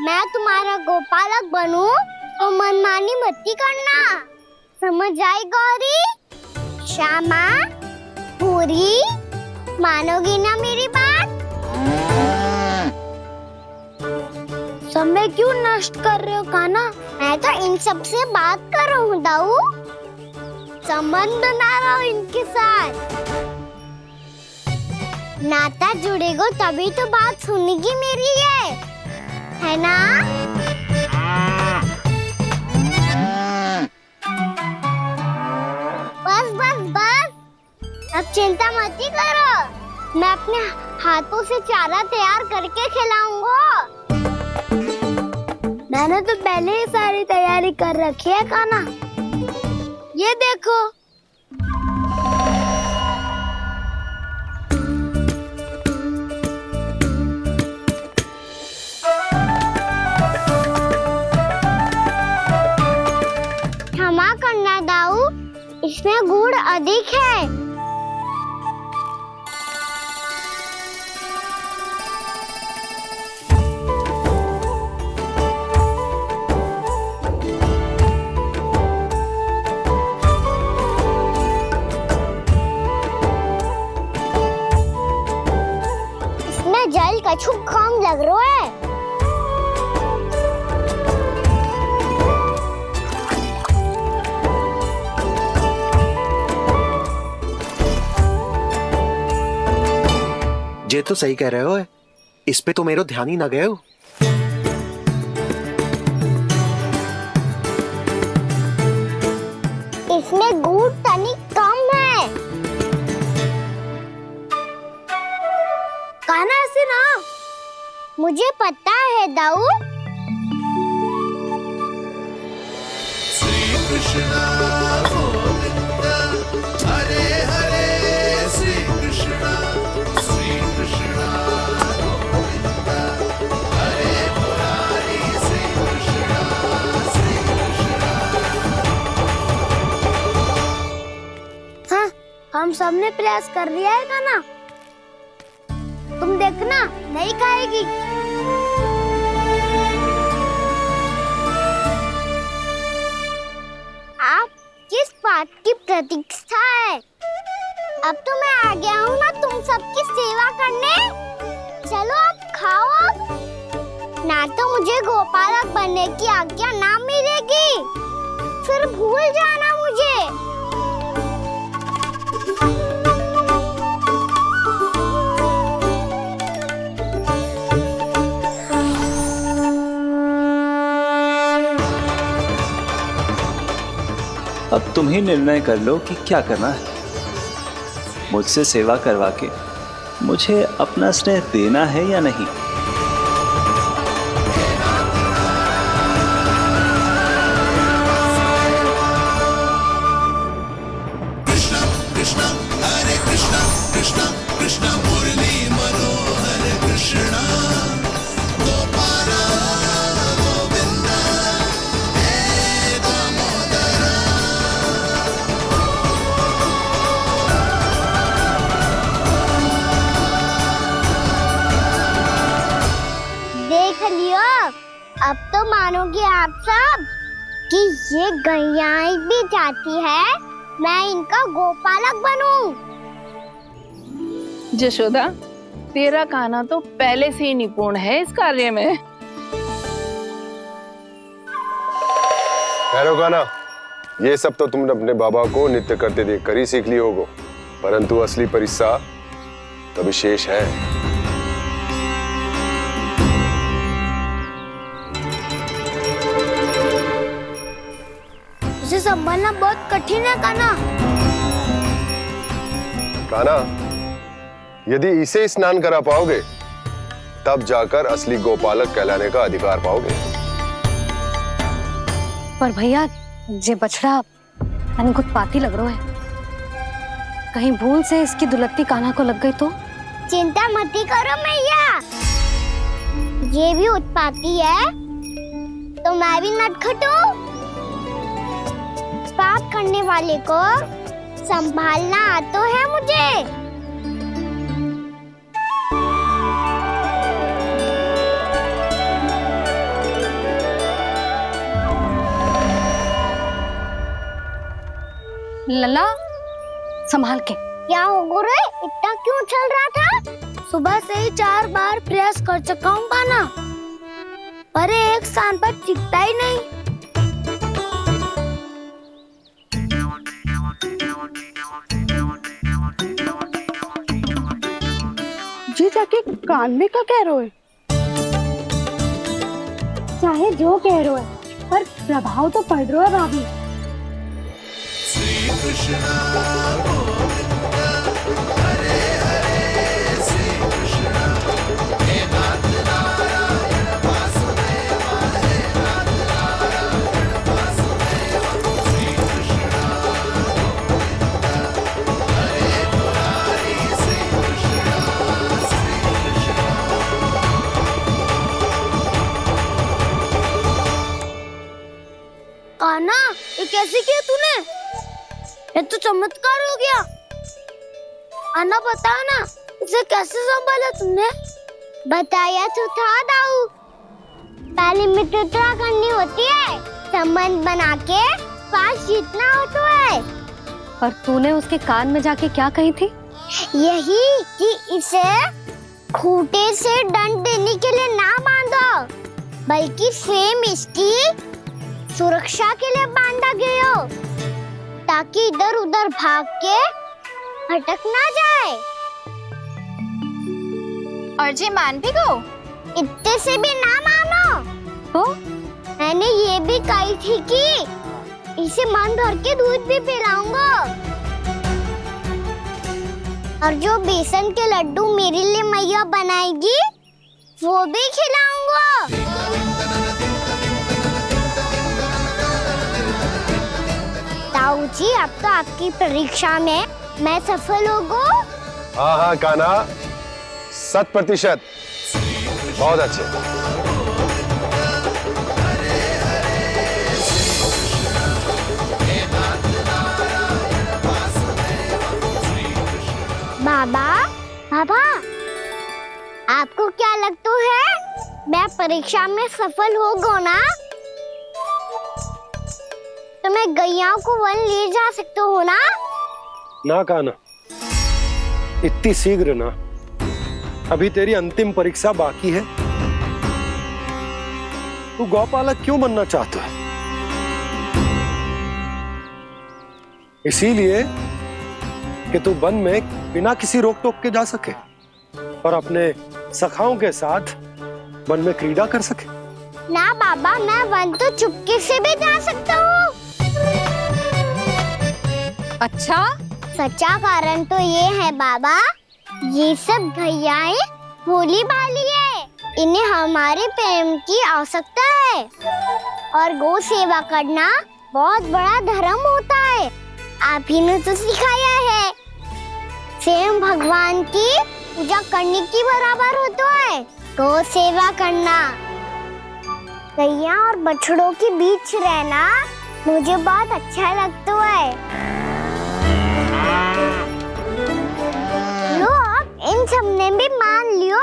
मैं तुम्हारा गोपालक बनूं तो मनमानी मत करना, समझ आई गौरी? श्यामा, पूरी, मानोगी ना मेरी बात? समय क्यों नष्ट कर रहे हो कान्हा? मैं तो इन सब से बात कर रहा हूँ दाऊ, संबंध बना रहा हूँ इनके साथ। नाता जुड़ेगा तभी तो बात सुनेगी मेरी है ना? बस बस बस, अब चिंता मत ही करो, मैं अपने हाथों से चारा तैयार करके खिलाऊंगा। मैंने तो पहले ही सारी तैयारी कर रखी है कान्हा, ये देखो। क्षमा करना दाऊ, इसमें गुड़ अधिक है। इसमें जल कछु कम लग रहा है।
ये तो सही कह रहे हो, इस पे तो मेरो ध्यान ही ना गए हो।
इसमें गुड़ तनिक कम है। कान्हा जाऊं?
श्री कृष्ण गोविंद हरे हरे श्री कृष्ण गोविंद हरे मुरारी श्री कृष्ण
हाँ, हम सबने प्रयास कर दिया है खाना। तुम देखना नहीं खाएगी। आप किस बात की प्रतीक्षा है? अब तो मैं आ गया हूँ ना तुम सबकी सेवा करने। चलो अब खाओ अब। ना तो मुझे गोपालक बनने की आज्ञा ना मिलेगी, फिर भूल जाना मुझे।
अब तुम ही निर्णय कर लो कि क्या करना है। मुझसे सेवा करवा के मुझे अपना स्नेह देना है या नहीं।
कृष्ण कृष्ण मुरली मनोहर कृष्ण गोपाल गोविंद हे दामोदर।
देख लियो, अब तो मानोगे आप सब कि ये गैयाएं भी चाहती है मैं इनका गोपालक बनूं।
जशोदा, तेरा कान्हा तो पहले से ही निपुण है इस कार्य में।
ठहरो कान्हा, ये सब तो तुमने अपने बाबा को नृत्य करते देख कर ही सीख ली होगो, परंतु असली परिश्रम तो विशेष है।
उसे संभालना बहुत कठिन है कान्हा।
कान्हा, यदि इसे स्नान करा पाओगे तब जाकर असली गोपालक कहलाने का अधिकार पाओगे।
पर भैया, ये बछड़ा तनिक उत्पाती लग रहा है। कहीं भूल से इसकी दुलत्ती कान्हा को लग गई तो?
चिंता मत करो मैया, ये भी उत्पाती है तो मैं भी नटखट हूँ। पाप करने वाले को संभालना आता है मुझे।
लला, संभाल के।
क्या हो गुरु, इतना क्यों चल रहा था?
सुबह से ही 4 बार प्रयास कर चुका हूँ कान्हा, पर एक स्थान पर टिकता ही नहीं।
जी जाके कान में क्या कह रहे हो?
चाहे जो कह रहे हो, पर प्रभाव तो पड़ रहा है भाभी।
श्री कृष्ण गोविंद हरे हरे श्री कृष्ण हे नाथ नारायण वासुदेव हे नाथ नारायण वासुदेव। श्री कृष्ण गोविंद हरे मुरारी श्री कृष्ण
कान्हा, ये कैसे किया तूने? ये तो चमत्कार हो गया। अन्ना बता ना, इसे कैसे संभाला तुमने?
बताया तो था दाऊ, पहले मित्रता करनी होती है, संबंध बना के पास जीतना होता है।
और तूने उसके कान में जाके क्या कही थी?
यही कि इसे खूंटे से दंड देने के लिए ना बांधो, बल्कि फेम इसकी सुरक्षा के लिए बांधा गया हो, ताकि इधर उधर भाग के भटक ना जाए।
और जी मान भी गो?
इतने से भी ना मानो।
तो
मैंने ये भी कही थी कि इसे मन भर के दूध भी पिलाऊंगा, और जो बेसन के लड्डू मेरे लिए मैया बनाएगी वो भी खिलाऊंगा। बाबूजी, अब तो आपकी परीक्षा में मैं सफल हो गो।
हाँ हाँ कान्हा, 100%। बहुत अच्छे।
बाबा, बाबा, आपको क्या लगता है मैं परीक्षा में सफल हो गो ना? तो मैं गैया को वन ले जा सकता हूँ ना?
ना कान्हा, इतनी शीघ्र ना। अभी तेरी अंतिम परीक्षा बाकी है। तू गौपालक क्यों बनना चाहता है? इसीलिए कि तू वन में बिना किसी रोक टोक के जा सके और अपने सखाओं के साथ वन में क्रीड़ा कर सके।
ना बाबा, मैं वन तो चुपके से भी जा सकता हूँ।
अच्छा?
सच्चा कारण तो ये है बाबा, ये सब भैयाएं भोली भाली है, इन्हें हमारे प्रेम की आवश्यकता है और गौ सेवा करना बहुत बड़ा धर्म होता है। आप ही ने तो सिखाया है, स्वयं भगवान की पूजा करने की बराबर होता है गौ सेवा करना। गैया और बछड़ों के बीच रहना मुझे बहुत अच्छा लगता है। लो, अब इन सब ने भी मान लियो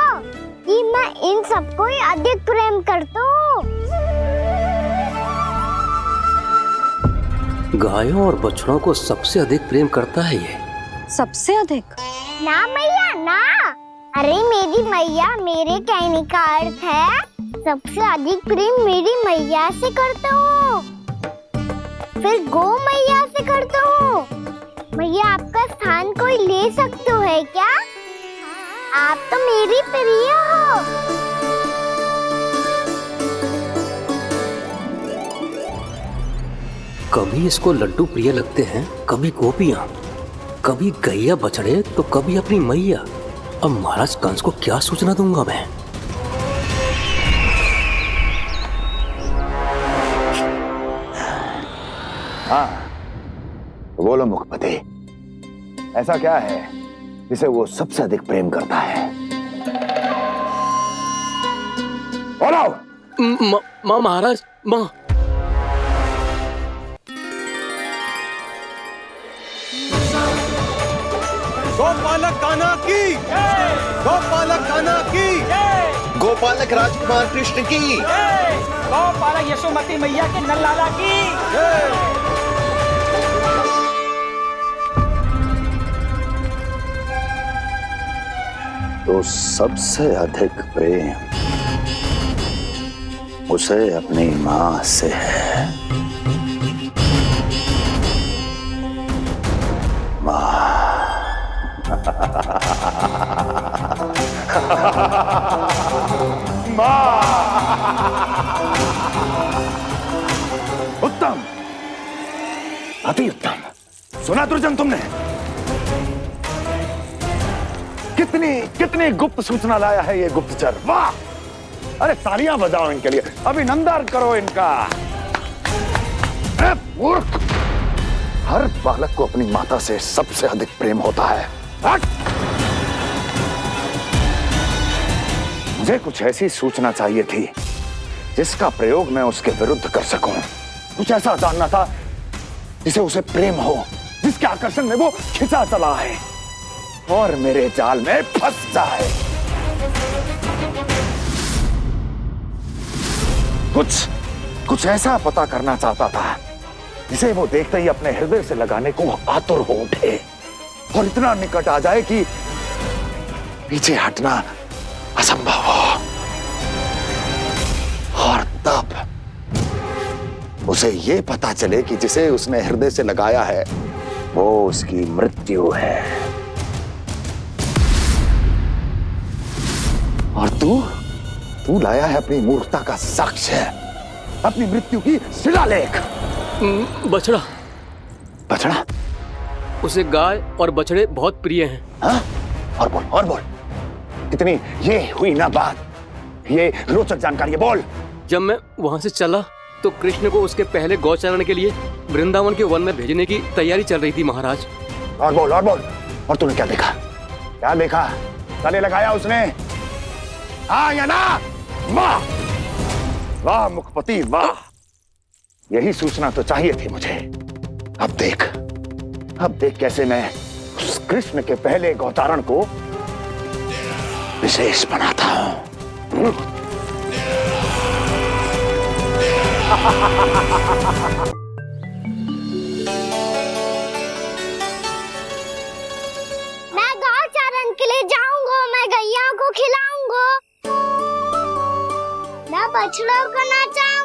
कि मैं इन सबको ही अधिक प्रेम करता हूँ।
गायों और बछड़ों को सबसे अधिक प्रेम करता है ये।
सबसे अधिक?
ना मैया ना, अरे मेरी मैया, मेरे कहने का अर्थ है सबसे अधिक प्रेम मेरी मैया से करता हूँ, फिर गौ मैया से करता हूँ। मैया, आपका स्थान कोई ले सकते है क्या? आप तो मेरी प्रिय हो।
कभी इसको लड्डू प्रिय लगते हैं, कभी गोपियां, कभी गैया बछड़े, तो कभी अपनी मैया। अब महाराज कंस को क्या सूचना दूंगा मैं?
हाँ, बोलो मुखपति, ऐसा क्या है जिसे वो सबसे अधिक प्रेम करता है? बोलो।
माँ महाराज, माँ।
गोपालक कान्हा की, गोपालक कान्हा की,
गोपालक राजकुमार कृष्ण की,
गोपालक यशोमती मैया के नल लाला की।
तो सबसे अधिक प्रेम उसे अपनी माँ से है। माँ। उत्तम, अति उत्तम। सुना दुर्जन तुमने? कितनी गुप्त सूचना लाया है ये गुप्तचर। वाह! अरे तालियां बजाओ इनके लिए, अभिनंदन करो इनका। मूर्ख! हर बालक को अपनी माता से सबसे अधिक प्रेम होता है। मुझे कुछ ऐसी सूचना चाहिए थी जिसका प्रयोग मैं उसके विरुद्ध कर सकूं। कुछ ऐसा जानना था जिसे उसे प्रेम हो, जिसके आकर्षण में वो खिंचा चला है और मेरे जाल में फंस जाए। कुछ ऐसा पता करना चाहता था जिसे वो देखते ही अपने हृदय से लगाने को आतुर हो उठे और इतना निकट आ जाए कि पीछे हटना असंभव हो। और तब उसे ये पता चले कि जिसे उसने हृदय से लगाया है वो उसकी मृत्यु है। और तू लाया है अपनी मूर्खता का साक्ष्य, अपनी मृत्यु की शिलालेख। बछड़ा?
उसे गाय और बछड़े बहुत प्रिय हैं।
हाँ? और बोल। इतनी ये हुई ना बात, ये रोचक जानकारी बोल।
जब मैं वहां से चला तो कृष्ण को उसके पहले गौचारण के लिए वृंदावन के वन में भेजने की तैयारी चल रही थी महाराज।
और बोल और तूने क्या देखा? क्या देखा? गले लगाया उसने? हाँ या ना? वाह वाह मुखपति वाह, यही सूचना तो चाहिए थी मुझे। अब देख कैसे मैं उस कृष्ण के पहले गौतारण को विशेष बनाता हूं।
मैं गौचारण के लिए जाऊंगा, मैं गैया को खिलाऊंगा, मैं बछड़ों को नचाऊंगा।